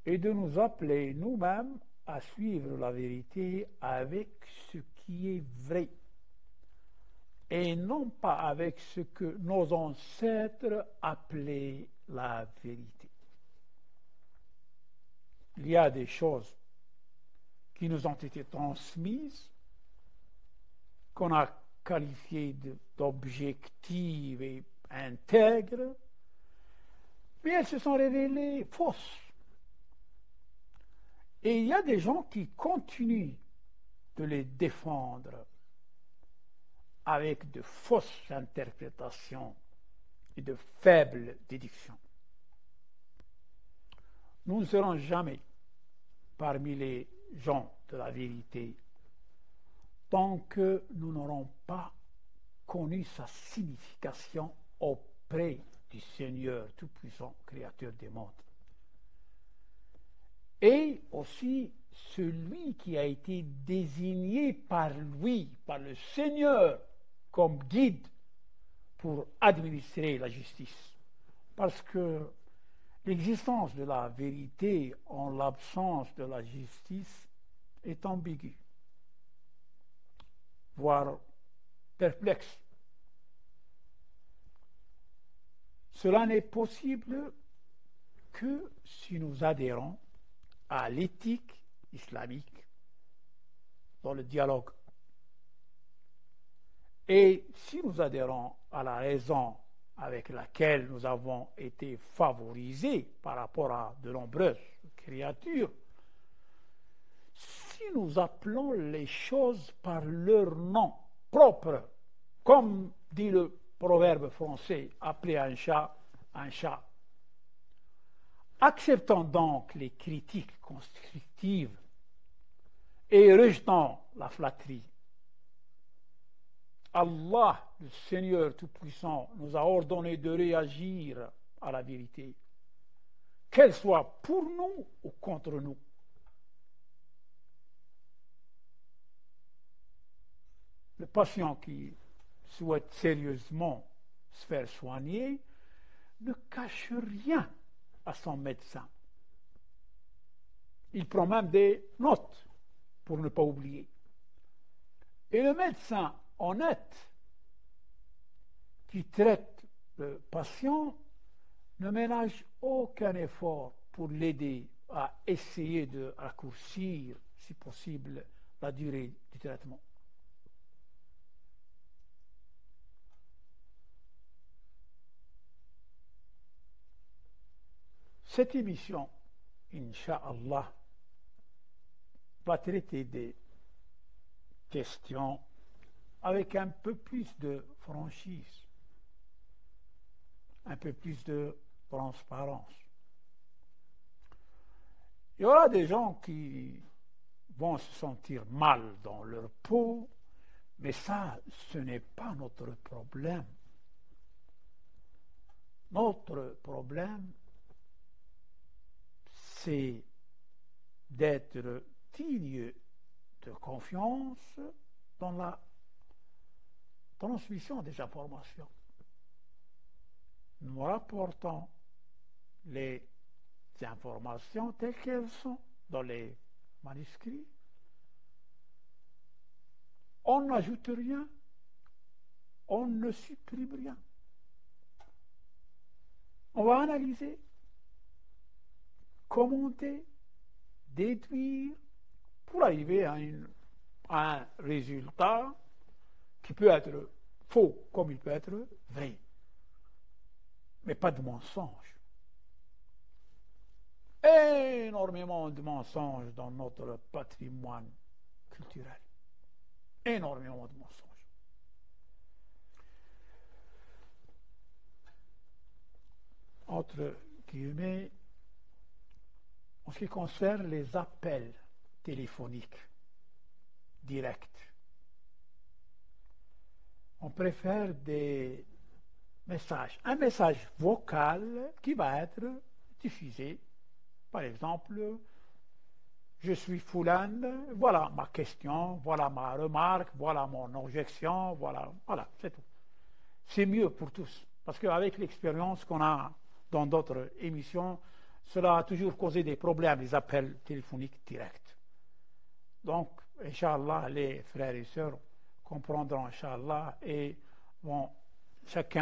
et de nous appeler nous-mêmes à suivre la vérité avec ce qui est vrai et non pas avec ce que nos ancêtres appelaient la vérité. Il y a des choses qui nous ont été transmises, qu'on a qualifiées d'objectives et intègres, mais elles se sont révélées fausses. Et il y a des gens qui continuent de les défendre avec de fausses interprétations et de faibles déductions. Nous ne serons jamais parmi les gens de la vérité tant que nous n'aurons pas connu sa signification auprès du Seigneur Tout-Puissant, Créateur des mondes. Et aussi celui qui a été désigné par lui, par le Seigneur, comme guide pour administrer la justice. Parce que l'existence de la vérité en l'absence de la justice est ambiguë, voire perplexe. Cela n'est possible que si nous adhérons à l'éthique islamique dans le dialogue. Et si nous adhérons à la raison avec laquelle nous avons été favorisés par rapport à de nombreuses créatures, si nous appelons les choses par leur nom propre, comme dit le proverbe français, appeler un chat, acceptant donc les critiques constructives et rejetant la flatterie, Allah, le Seigneur Tout-Puissant, nous a ordonné de réagir à la vérité, qu'elle soit pour nous ou contre nous. Le patient qui souhaite sérieusement se faire soigner ne cache rien à son médecin. Il prend même des notes pour ne pas oublier. Et le médecin honnête qui traite le patient ne ménage aucun effort pour l'aider à essayer de raccourcir, si possible, la durée du traitement. Cette émission, Inch'Allah, va traiter des questions avec un peu plus de franchise, un peu plus de transparence. Il y aura des gens qui vont se sentir mal dans leur peau, mais ça, ce n'est pas notre problème. Notre problème, c'est d'être digne de confiance dans la transmission des informations. Nous rapportons les informations telles qu'elles sont dans les manuscrits. On n'ajoute rien, on ne supprime rien. On va analyser, commenter, déduire, pour arriver à un résultat qui peut être faux comme il peut être vrai. Mais pas de mensonges. Énormément de mensonges dans notre patrimoine culturel. Énormément de mensonges. Entre guillemets, en ce qui concerne les appels téléphoniques directs, on préfère des messages. Un message vocal qui va être diffusé. Par exemple, je suis Foulane, voilà ma question, voilà ma remarque, voilà mon objection, voilà, c'est tout. C'est mieux pour tous, parce qu'avec l'expérience qu'on a dans d'autres émissions, cela a toujours causé des problèmes, les appels téléphoniques directs. Donc, Inch'Allah, les frères et sœurs comprendront, Inch'Allah, et vont chaque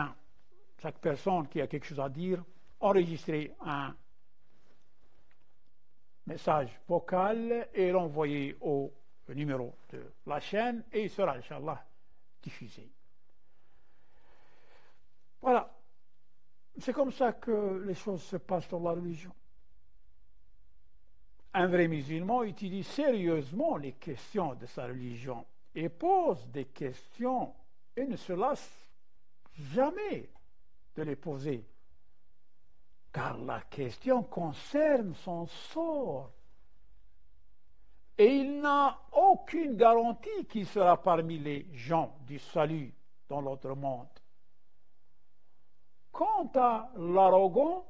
personne qui a quelque chose à dire, enregistrer un message vocal et l'envoyer au numéro de la chaîne et il sera, Inch'Allah, diffusé. Voilà. C'est comme ça que les choses se passent dans la religion. Un vrai musulman utilise sérieusement les questions de sa religion et pose des questions et ne se lasse jamais de les poser. Car la question concerne son sort. Et il n'a aucune garantie qu'il sera parmi les gens du salut dans l'autre monde. Quant à l'arrogant,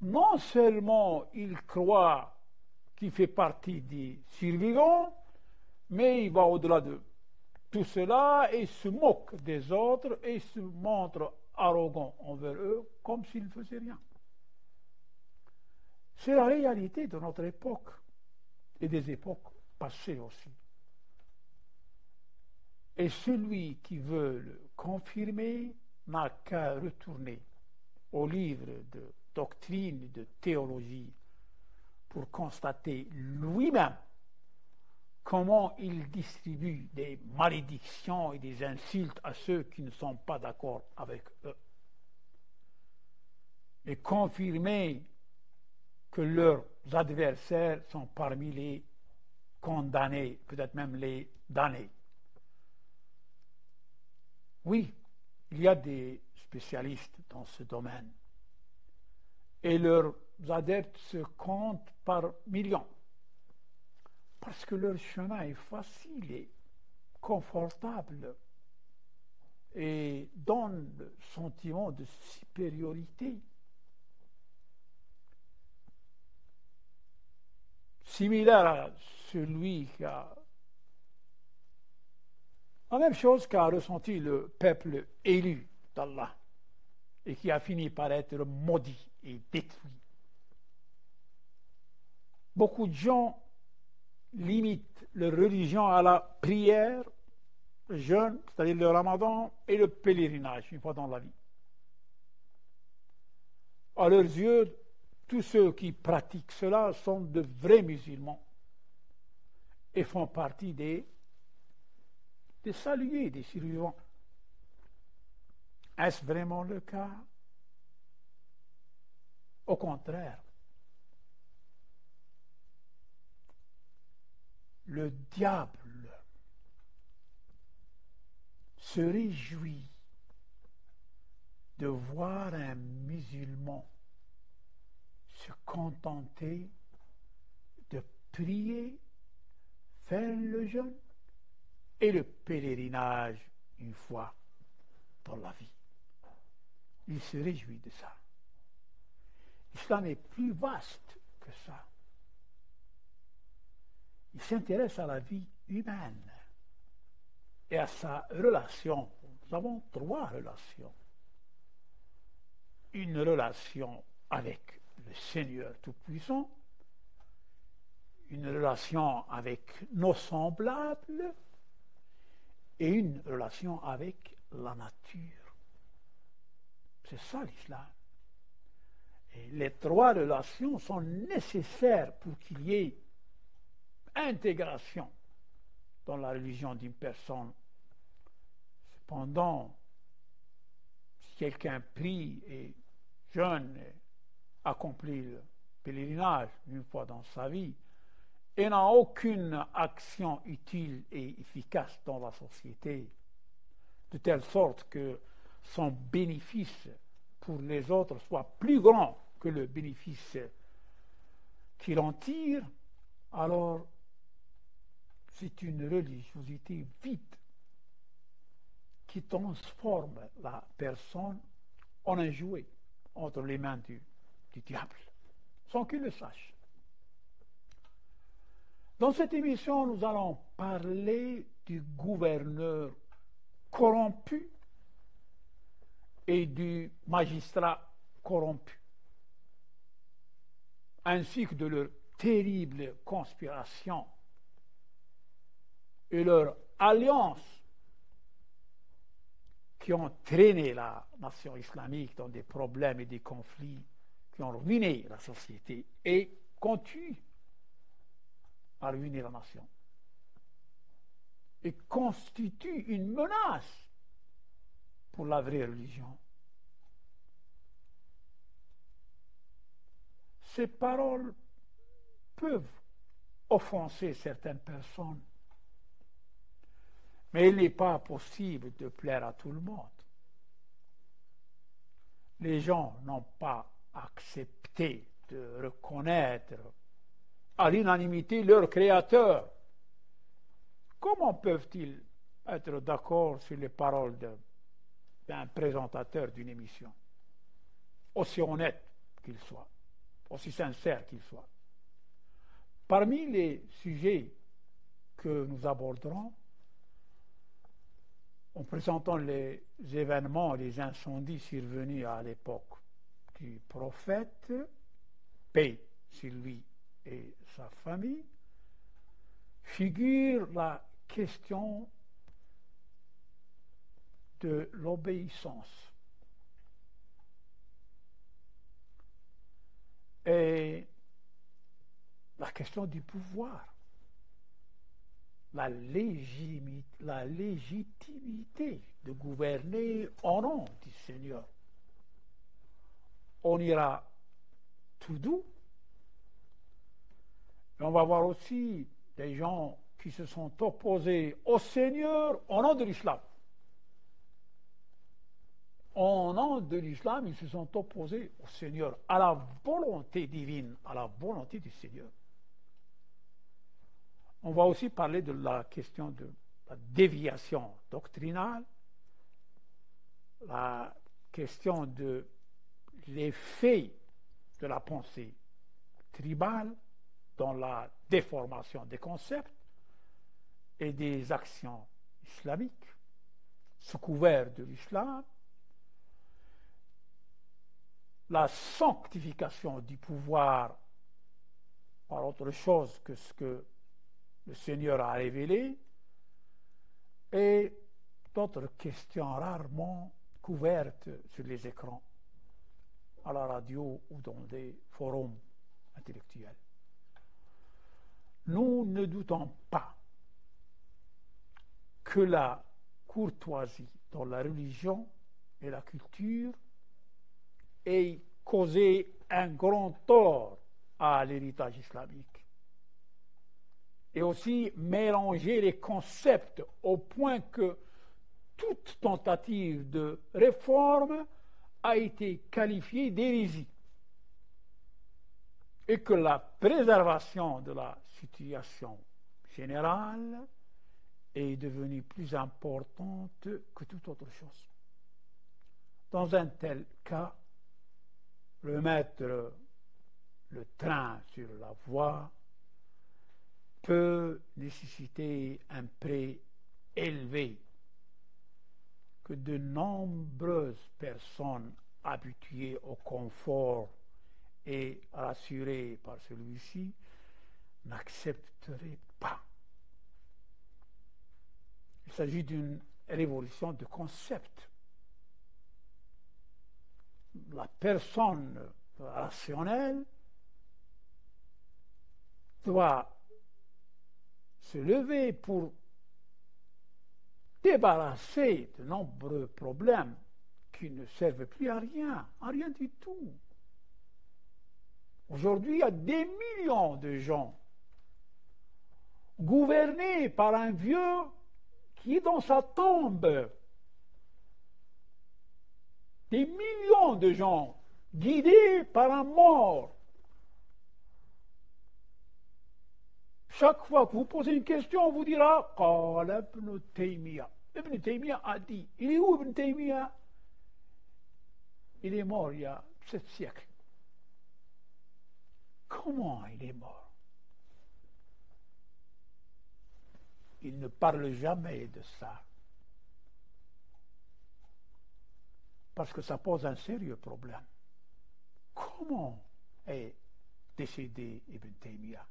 non seulement il croit qui fait partie des survivants, mais il va au-delà de tout cela et se moque des autres et se montre arrogant envers eux comme s'ils ne faisaient rien. C'est la réalité de notre époque et des époques passées aussi. Et celui qui veut le confirmer n'a qu'à retourner au livre de doctrine, de théologie, pour constater lui-même comment il distribue des malédictions et des insultes à ceux qui ne sont pas d'accord avec eux. Et confirmer que leurs adversaires sont parmi les condamnés, peut-être même les damnés. Oui, il y a des spécialistes dans ce domaine. Et leurs adeptes se comptent par millions. Parce que leur chemin est facile et confortable et donne le sentiment de supériorité. Similaire à celui qui a la même chose qu'a ressenti le peuple élu d'Allah et qui a fini par être maudit et détruit. Beaucoup de gens limitent leur religion à la prière, le jeûne, c'est-à-dire le ramadan, et le pèlerinage, une fois dans la vie. À leurs yeux, tous ceux qui pratiquent cela sont de vrais musulmans et font partie des salués, des survivants. Est-ce vraiment le cas? Au contraire, le diable se réjouit de voir un musulman se contenter de prier, faire le jeûne et le pèlerinage une fois pour la vie. Il se réjouit de ça. L'islam est plus vaste que ça. Il s'intéresse à la vie humaine et à sa relation. Nous avons 3 relations. Une relation avec le Seigneur Tout-Puissant, une relation avec nos semblables et une relation avec la nature. C'est ça l'islam. Et les 3 relations sont nécessaires pour qu'il y ait intégration dans la religion d'une personne. Cependant, si quelqu'un prie et jeûne et accomplit le pèlerinage une fois dans sa vie et n'a aucune action utile et efficace dans la société, de telle sorte que son bénéfice pour les autres soit plus grand que le bénéfice qu'il en tire, alors c'est une religiosité vide qui transforme la personne en un jouet entre les mains du diable, sans qu'il le sache. Dans cette émission, nous allons parler du gouverneur corrompu et du magistrat corrompu, ainsi que de leur terrible conspiration et leur alliance qui ont traîné la nation islamique dans des problèmes et des conflits qui ont ruiné la société et continuent à ruiner la nation et constituent une menace pour la vraie religion. Ces paroles peuvent offenser certaines personnes, mais il n'est pas possible de plaire à tout le monde. Les gens n'ont pas accepté de reconnaître à l'unanimité leur créateur. Comment peuvent-ils être d'accord sur les paroles d'un présentateur d'une émission, aussi honnête qu'il soit, aussi sincère qu'il soit? Parmi les sujets que nous aborderons, en présentant les événements, les incendies survenus à l'époque du prophète, paix sur lui et sa famille, figure la question de l'obéissance. Et la question du pouvoir, la légitimité de gouverner au nom du Seigneur. On ira tout doux. Et on va voir aussi des gens qui se sont opposés au Seigneur au nom de l'islam. Au nom de l'islam, ils se sont opposés au Seigneur, à la volonté divine, à la volonté du Seigneur. On va aussi parler de la question de la déviation doctrinale, la question de l'effet de la pensée tribale dans la déformation des concepts et des actions islamiques sous couvert de l'islam, la sanctification du pouvoir par autre chose que ce que le Seigneur a révélé, et d'autres questions rarement couvertes sur les écrans, à la radio ou dans des forums intellectuels. Nous ne doutons pas que la courtoisie dans la religion et la culture ait causé un grand tort à l'héritage islamique. Et aussi mélanger les concepts au point que toute tentative de réforme a été qualifiée d'hérésie. Et que la préservation de la situation générale est devenue plus importante que toute autre chose. Dans un tel cas, remettre le train sur la voie peut nécessiter un prix élevé que de nombreuses personnes habituées au confort et rassurées par celui-ci n'accepteraient pas. Il s'agit d'une révolution de concept. La personne rationnelle doit se lever pour débarrasser de nombreux problèmes qui ne servent plus à rien du tout. Aujourd'hui, il y a des millions de gens gouvernés par un vieux qui est dans sa tombe. Des millions de gens guidés par un mort. Chaque fois que vous posez une question, on vous dira « Qala Ibn Taymiyyah ». Ibn Taymiyyah a dit. Il est où Ibn Taymiyyah? Il est mort il y a 7 siècles. Comment il est mort? Il ne parle jamais de ça. Parce que ça pose un sérieux problème. Comment est décédé Ibn Taymiyyah?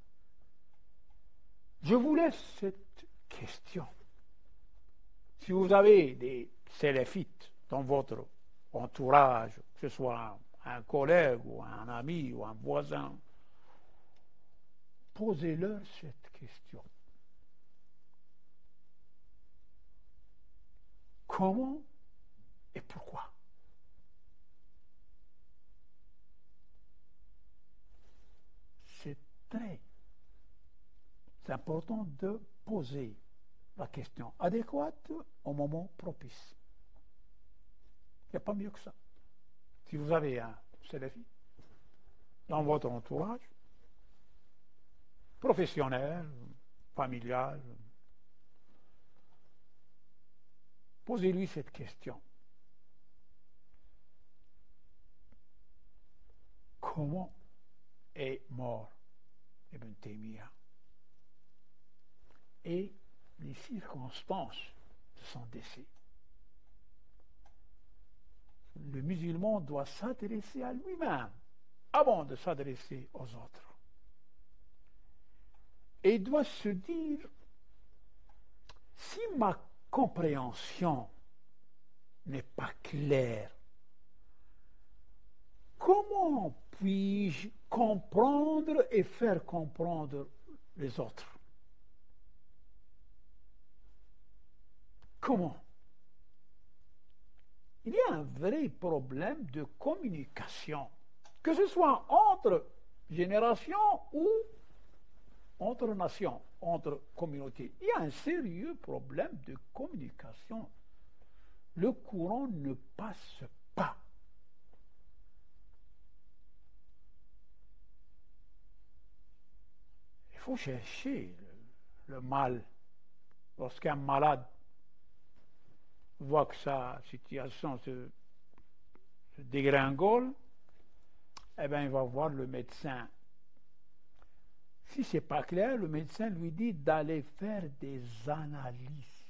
Je vous laisse cette question. Si vous avez des salafites dans votre entourage, que ce soit un collègue ou un ami ou un voisin, posez-leur cette question. Comment et pourquoi? C'est très important de poser la question adéquate au moment propice. Il n'y a pas mieux que ça. Si vous avez un salafi dans votre entourage, professionnel, familial, posez-lui cette question. Comment est mort Ibn Taymiyyah, et les circonstances de son décès. Le musulman doit s'adresser à lui-même avant de s'adresser aux autres. Et il doit se dire, si ma compréhension n'est pas claire, comment puis-je comprendre et faire comprendre les autres? Comment? Il y a un vrai problème de communication, que ce soit entre générations ou entre nations, entre communautés. Il y a un sérieux problème de communication. Le courant ne passe pas. Il faut chercher le mal. Lorsqu'un malade voit que sa situation se dégringole, eh bien, il va voir le médecin. Si ce n'est pas clair, le médecin lui dit d'aller faire des analyses.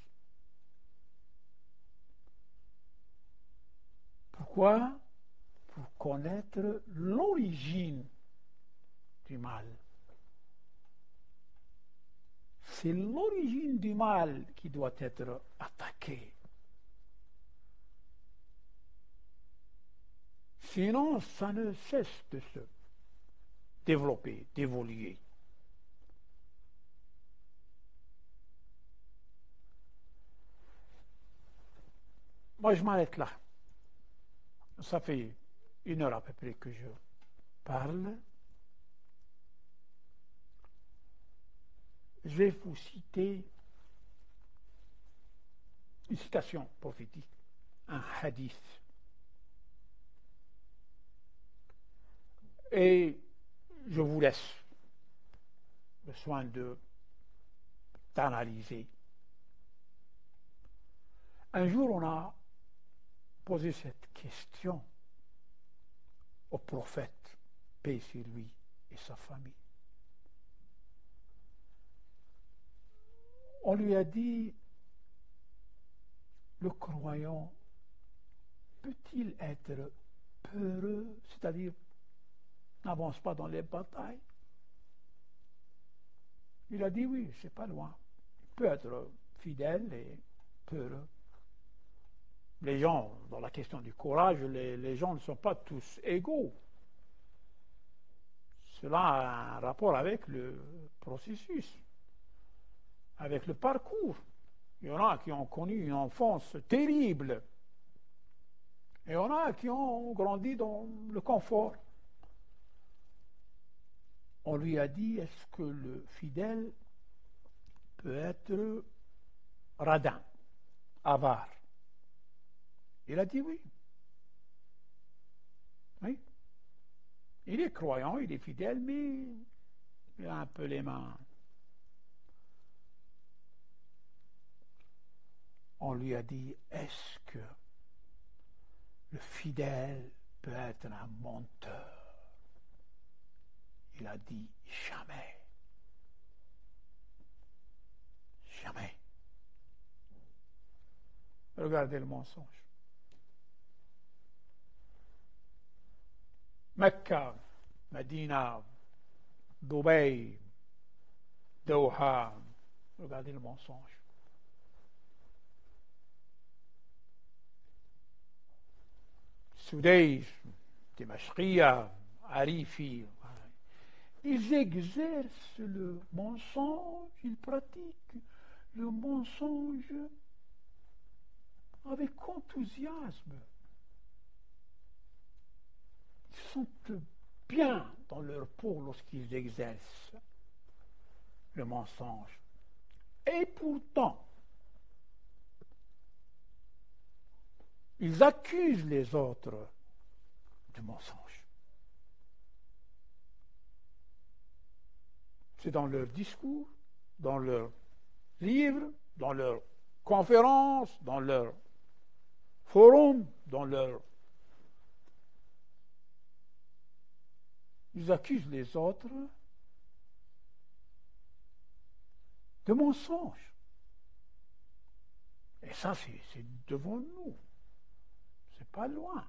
Pourquoi? Pour connaître l'origine du mal. C'est l'origine du mal qui doit être attaquée. Sinon, ça ne cesse de se développer, d'évoluer. Moi, je m'arrête là. Ça fait 1 heure à peu près que je parle. Je vais vous citer une citation prophétique, un hadith. Et je vous laisse le soin d'analyser. Un jour, on a posé cette question au prophète, paix sur lui et sa famille. On lui a dit, le croyant peut-il être peureux, c'est-à-dire n'avance pas dans les batailles? Il a dit oui, c'est pas loin. Il peut être fidèle et peureux. Les gens, dans la question du courage, les gens ne sont pas tous égaux. Cela a un rapport avec le processus, avec le parcours. Il y en a qui ont connu une enfance terrible. Et il y en a qui ont grandi dans le confort. On lui a dit, est-ce que le fidèle peut être radin, avare? Il a dit oui. Oui. Il est croyant, il est fidèle, mais il a un peu les mains. On lui a dit, est-ce que le fidèle peut être un menteur? Il a dit, jamais. Jamais. Regardez le mensonge. Mecca, Medina, Dubaï, Doha, regardez le mensonge. Soudaish, Dimashqiya, Arifi, ils exercent le mensonge, ils pratiquent le mensonge avec enthousiasme. Ils sont bien dans leur peau lorsqu'ils exercent le mensonge. Et pourtant, ils accusent les autres du mensonge. C'est dans leurs discours, dans leurs livres, dans leurs conférences, dans leurs forums, dans leurs... Ils accusent les autres de mensonges. Et ça, c'est devant nous. C'est pas loin.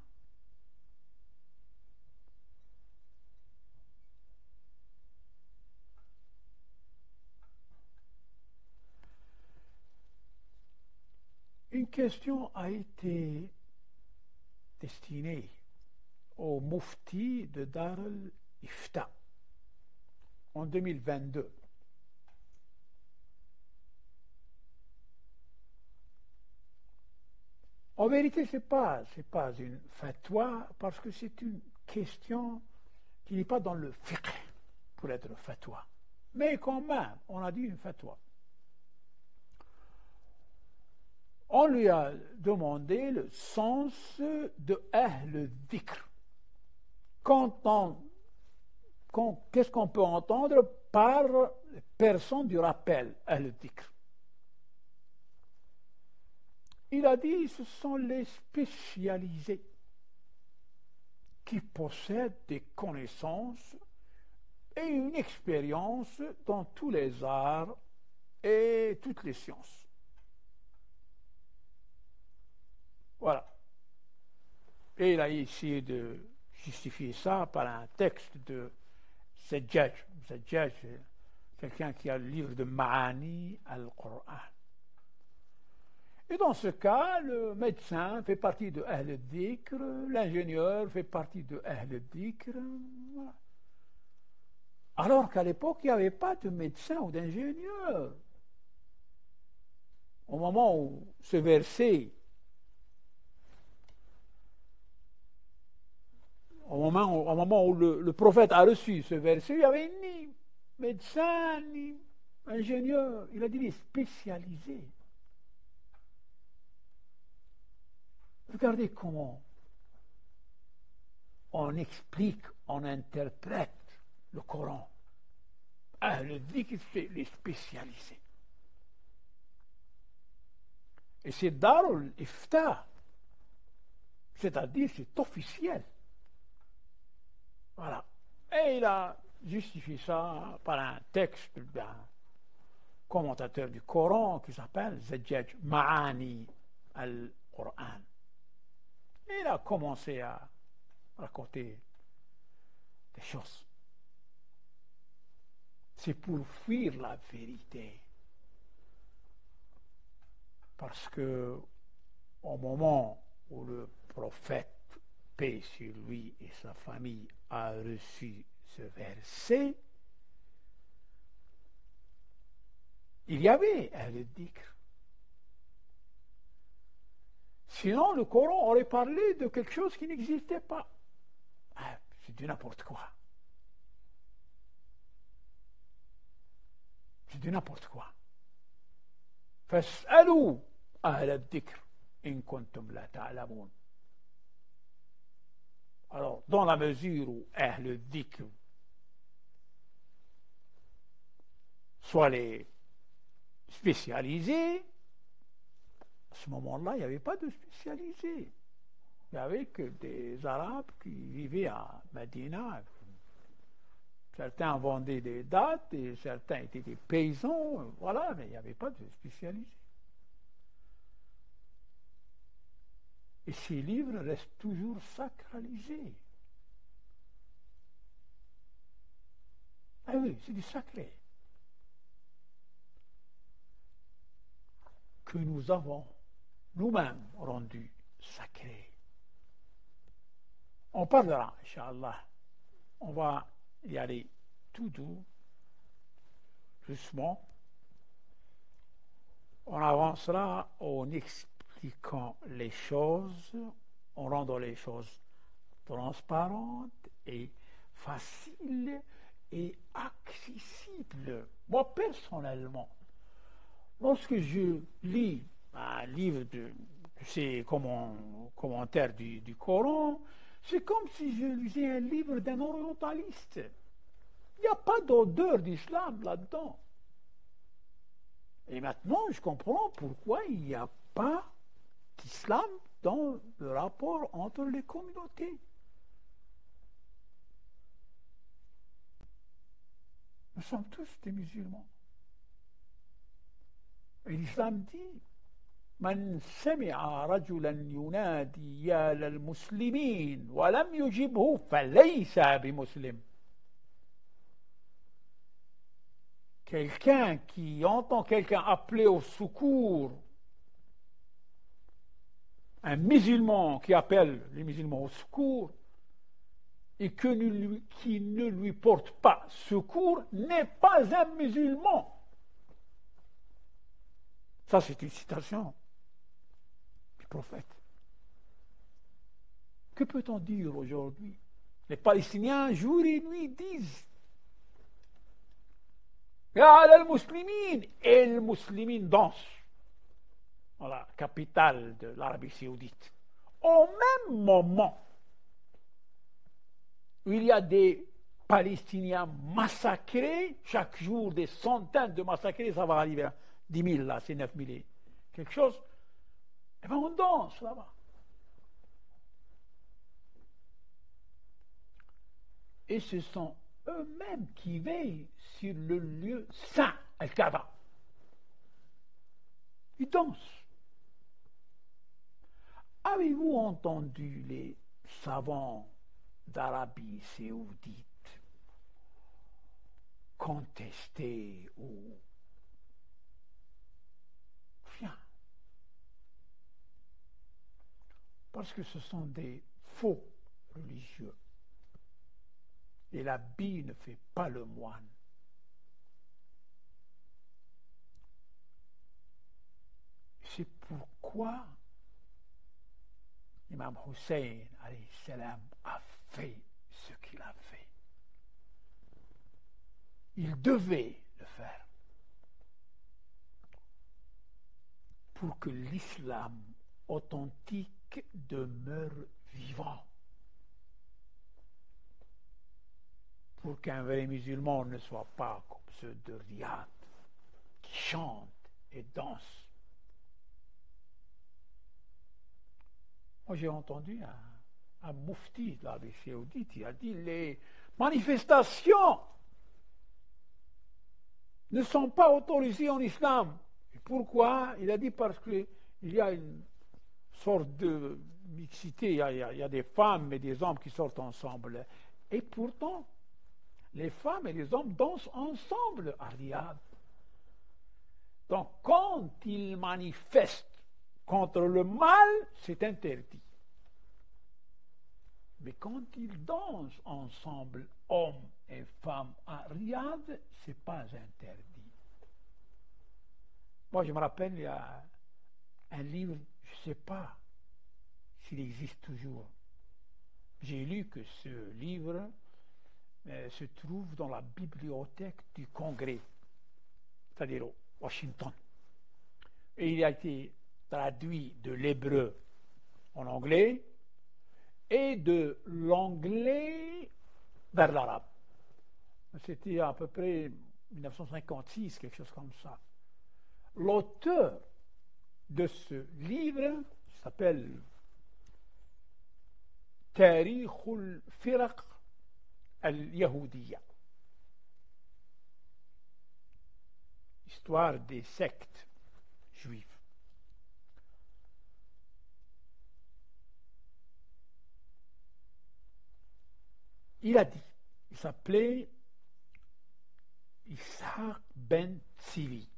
Une question a été destinée au Mufti de Dar al-Ifta en 2022. En vérité, ce n'est pas une fatwa parce que c'est une question qui n'est pas dans le fiqh pour être fatwa. Mais quand même, on a dit une fatwa. On lui a demandé le sens de Ahl Dhikr. Qu'est-ce qu'on peut entendre par personne du rappel, Ahl Dhikr? Il a dit ce sont les spécialisés qui possèdent des connaissances et une expérience dans tous les arts et toutes les sciences. Voilà. Et il a essayé de justifier ça par un texte de Zajjaj. Zajjaj, c'est quelqu'un qui a le livre de Ma'ani al-Qur'an. Et dans ce cas, le médecin fait partie de Ahl Dhikr, l'ingénieur fait partie de Ahl Dhikr. Voilà. Alors qu'à l'époque, il n'y avait pas de médecin ou d'ingénieur. Au moment où ce verset, au moment où le prophète a reçu ce verset, il n'y avait ni médecin, ni ingénieur. Il a dit les spécialisés. Regardez comment on explique, on interprète le Coran. Le dhikr, c'est les spécialisés. Et c'est Dar al-Ifta, c'est-à-dire c'est officiel. Voilà. Et il a justifié ça par un texte d'un commentateur du Coran qui s'appelle Zajjaj Ma'ani al-Qur'an. Et il a commencé à raconter des choses. C'est pour fuir la vérité. Parce que au moment où le prophète, paix sur lui et sa famille, a reçu ce verset, il y avait Ahl Dhikr. Sinon, le Coran aurait parlé de quelque chose qui n'existait pas. C'est du n'importe quoi. C'est du n'importe quoi. فاسألوا أهل الذكر إن كنتم لا تعلمون. Alors, dans la mesure où Ahl Dhikr, soit les spécialisés, à ce moment-là, il n'y avait pas de spécialisés. Il n'y avait que des Arabes qui vivaient à Médina. Certains vendaient des dattes et certains étaient des paysans, voilà, mais il n'y avait pas de spécialisés. Et ces livres restent toujours sacralisés. Ah oui, c'est du sacré. Que nous avons nous-mêmes rendu sacré. On parlera, Inch'Allah. On va y aller tout doux, doucement. On avancera en expliquant les choses, en rendant les choses transparentes et faciles et accessibles. Moi, personnellement, lorsque je lis un livre de ces commentaires du Coran, c'est comme si je lisais un livre d'un orientaliste. Il n'y a pas d'odeur d'islam là-dedans. Et maintenant, je comprends pourquoi il n'y a pas d'islam dans le rapport entre les communautés. Nous sommes tous des musulmans. Et l'islam dit من سمع رجلا ينادي يا للمسلمين ولم يجبه فليس بمسلم. Quelqu'un qui entend quelqu'un appeler au secours, un musulman qui appelle les musulmans au secours et qui ne lui porte pas secours n'est pas un musulman. Ça, c'est une citation du prophète. Que peut-on dire aujourd'hui? Les Palestiniens, jour et nuit, disent Ya al-Muslimin, et les musulmans dansent dans la capitale de l'Arabie Saoudite. Au même moment où il y a des Palestiniens massacrés, chaque jour des centaines de massacrés, ça va arriver à 10 000 là, c'est 9 000 et quelque chose, et bien on danse là-bas. Et ce sont eux-mêmes qui veillent sur le lieu saint, Al-Kaaba. Ils dansent. Avez-vous entendu les savants d'Arabie Saoudite contester ou rien? Parce que ce sont des faux religieux. Et l'habit ne fait pas le moine. C'est pourquoi l'imam Hussein alayhi salam a fait ce qu'il a fait. Il devait le faire pour que l'islam authentique demeure vivant. Pour qu'un vrai musulman ne soit pas comme ceux de Riyad, qui chantent et dansent. Moi, j'ai entendu un moufti de l'Arabie Saoudite, il a dit les manifestations ne sont pas autorisées en islam. Et pourquoi? Il a dit parce qu'il y a une sorte de mixité, il y a des femmes et des hommes qui sortent ensemble. Et pourtant, les femmes et les hommes dansent ensemble à Riyad. Donc, quand ils manifestent contre le mal, c'est interdit. Mais quand ils dansent ensemble, hommes et femmes à Riyad, ce n'est pas interdit. Moi, je me rappelle, il y a un livre, je ne sais pas s'il existe toujours. J'ai lu que ce livre se trouve dans la bibliothèque du Congrès, c'est-à-dire Washington. Et il a été traduit de l'hébreu en anglais et de l'anglais vers l'arabe. C'était à peu près 1956, quelque chose comme ça. L'auteur de ce livre s'appelle Tarikh al-Firaq al-Yahoudiya. Histoire des sectes juives. Il a dit, il s'appelait Ishaq ben Tzvi.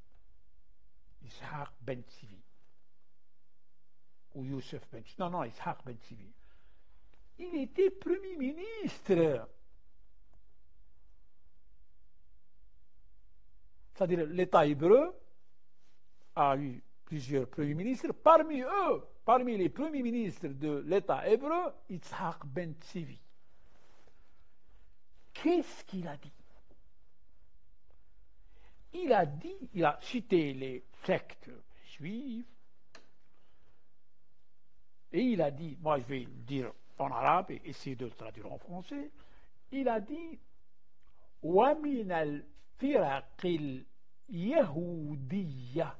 Ishaq ben Tzvi. Ou Youssef ben Tzvi. Non, Ishaq ben Tzvi. Il était Premier ministre. C'est-à-dire l'État hébreu a eu plusieurs premiers ministres. Parmi les premiers ministres de l'État hébreu, Ishaq ben Tzvi. Qu'est-ce qu'il a dit? Il a cité les sectes juives, et il a dit, moi je vais le dire en arabe et essayer de le traduire en français, il a dit وَمِنَ الْفِرَقِ الْيَهُودِيَّةِ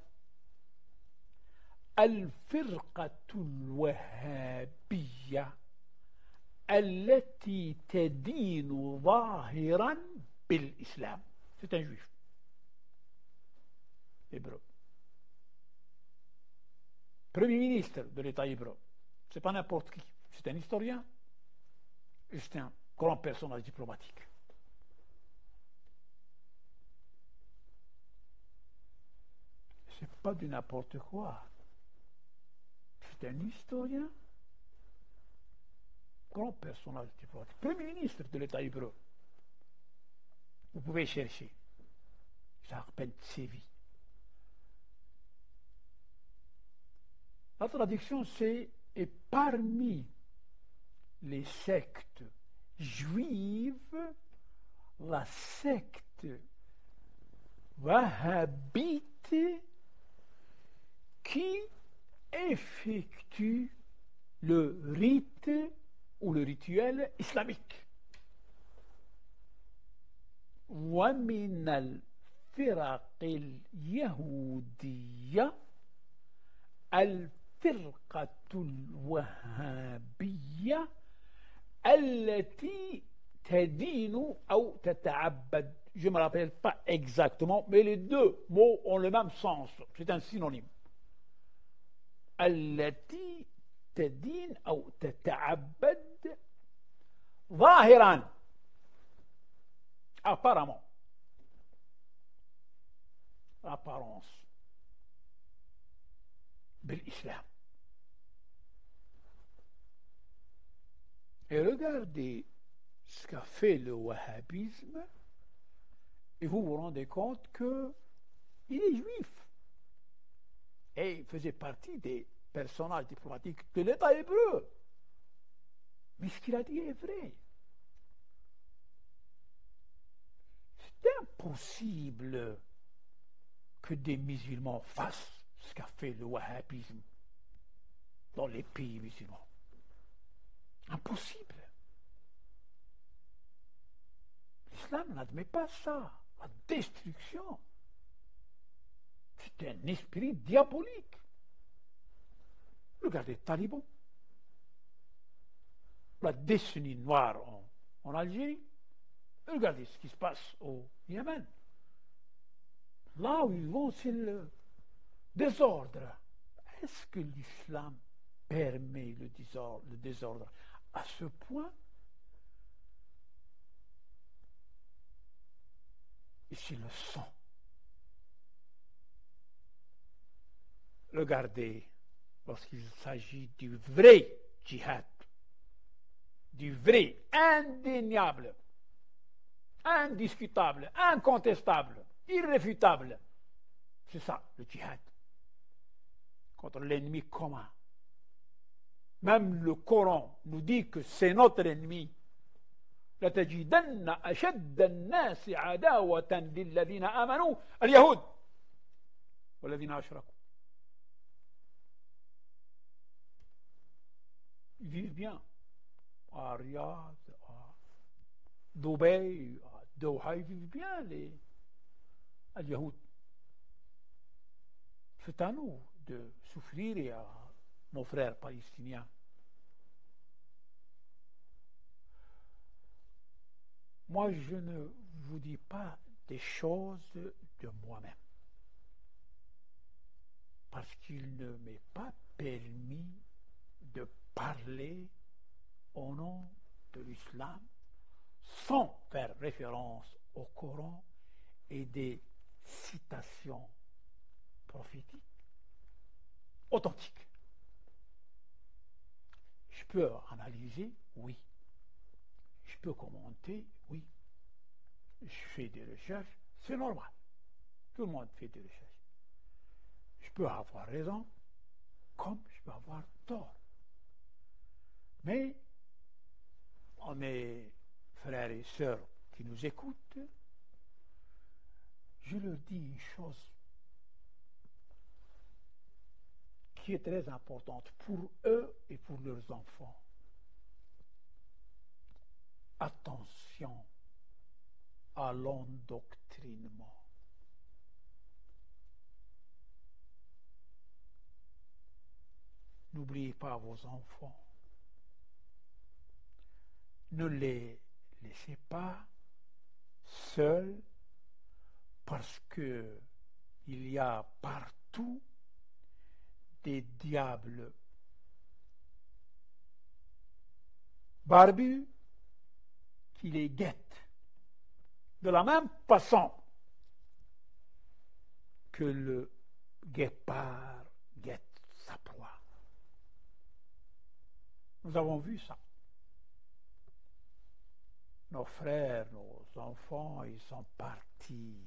الْفِرْقَةُ الْوَهَّابِيَّةِ التي تدين ظاهرا بالإسلام. C'est un juif hébreu. Premier ministre de l'État hébreu. Ce n'est pas n'importe qui. C'est un historien et c'est un grand personnage diplomatique. C'est pas du n'importe quoi. C'est un historien, grand personnage diplomatique, premier ministre de l'État hébreu. Vous pouvez chercher. Jacques Ben Tsevi. La traduction, c'est « et parmi les sectes juives, la secte wahhabite qui effectue le rite ou le rituel islamique. ومن الفرق اليهودية الفرقة الوهابية التي تدين أو تتعبد. Je ne me rappelle pas exactement, mais les deux mots ont le même sens. C'est un synonyme. التي تدين أو تتعبد ظاهرا apparemment l'apparence de l'islam. Et regardez ce qu'a fait le wahhabisme et vous vous rendez compte qu'il est juif et il faisait partie des personnages diplomatiques de l'État hébreu. Mais ce qu'il a dit est vrai. C'est impossible que des musulmans fassent ce qu'a fait le wahhabisme dans les pays musulmans. Impossible. L'islam n'admet pas ça. La destruction. C'est un esprit diabolique. Regardez les talibans. La décennie noire en Algérie. Regardez ce qui se passe au Yémen. Là où ils vont, c'est le désordre. Est-ce que l'islam permet le désordre à ce point? Et c'est le sang. Regardez, lorsqu'il s'agit du vrai djihad, du vrai, indéniable, indiscutable, incontestable, irréfutable. C'est ça, le djihad. Contre l'ennemi commun. Même le Coran nous dit que c'est notre ennemi. لتجدن أشد الناس عداوة للذين آمنوا اليهود والذين أشركوا. Ils vivent bien à Riyad, à Dubaï, à Doha, ils vivent bien les Yahoud. C'est à nous de souffrir et à nos frères palestiniens. Moi, je ne vous dis pas des choses de moi-même, parce qu'il ne m'est pas permis de parler au nom de l'islam sans faire référence au Coran et des citations prophétiques authentiques. Je peux analyser, oui. Je peux commenter, oui. Je fais des recherches, c'est normal. Tout le monde fait des recherches. Je peux avoir raison, comme je peux avoir tort. Mais, à mes frères et sœurs qui nous écoutent, je leur dis une chose qui est très importante pour eux et pour leurs enfants. Attention à l'endoctrinement. N'oubliez pas vos enfants. Ne les laissez pas seuls parce que il y a partout des diables barbus qui les guettent de la même façon que le guépard guette sa proie. Nous avons vu ça. Nos frères, nos enfants, ils sont partis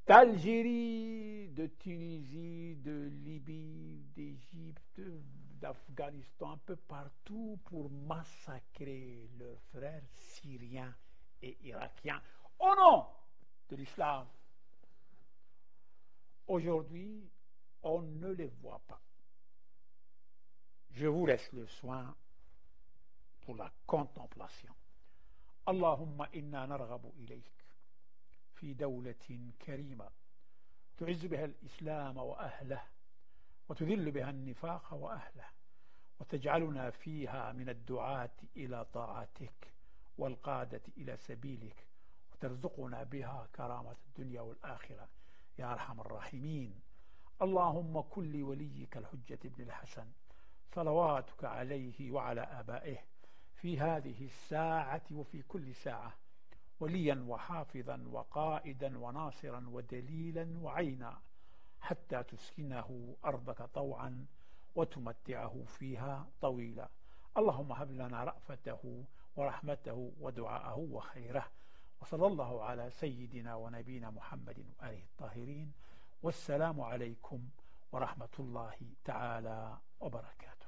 d'Algérie, de Tunisie, de Libye, d'Égypte, d'Afghanistan, un peu partout pour massacrer leurs frères syriens et irakiens au nom de l'islam. Aujourd'hui, on ne les voit pas. Je vous laisse le soin pour la contemplation. Allahumma inna narghabu ilayk في دولة كريمة تعز بها الإسلام وأهله وتذل بها النفاق وأهله وتجعلنا فيها من الدعاة إلى طاعتك والقادة إلى سبيلك وترزقنا بها كرامة الدنيا والآخرة يا أرحم الراحمين. اللهم كن لوليك الحجة بن الحسن صلواتك عليه وعلى آبائه في هذه الساعة وفي كل ساعة وليا وحافظا وقائدا وناصرا ودليلا وعينا حتى تسكنه أرضك طوعا وتمتعه فيها طويلا. اللهم هب لنا رأفته ورحمته ودعاءه وخيره. وصلى الله على سيدنا ونبينا محمد وآله الطاهرين. والسلام عليكم ورحمة الله تعالى وبركاته.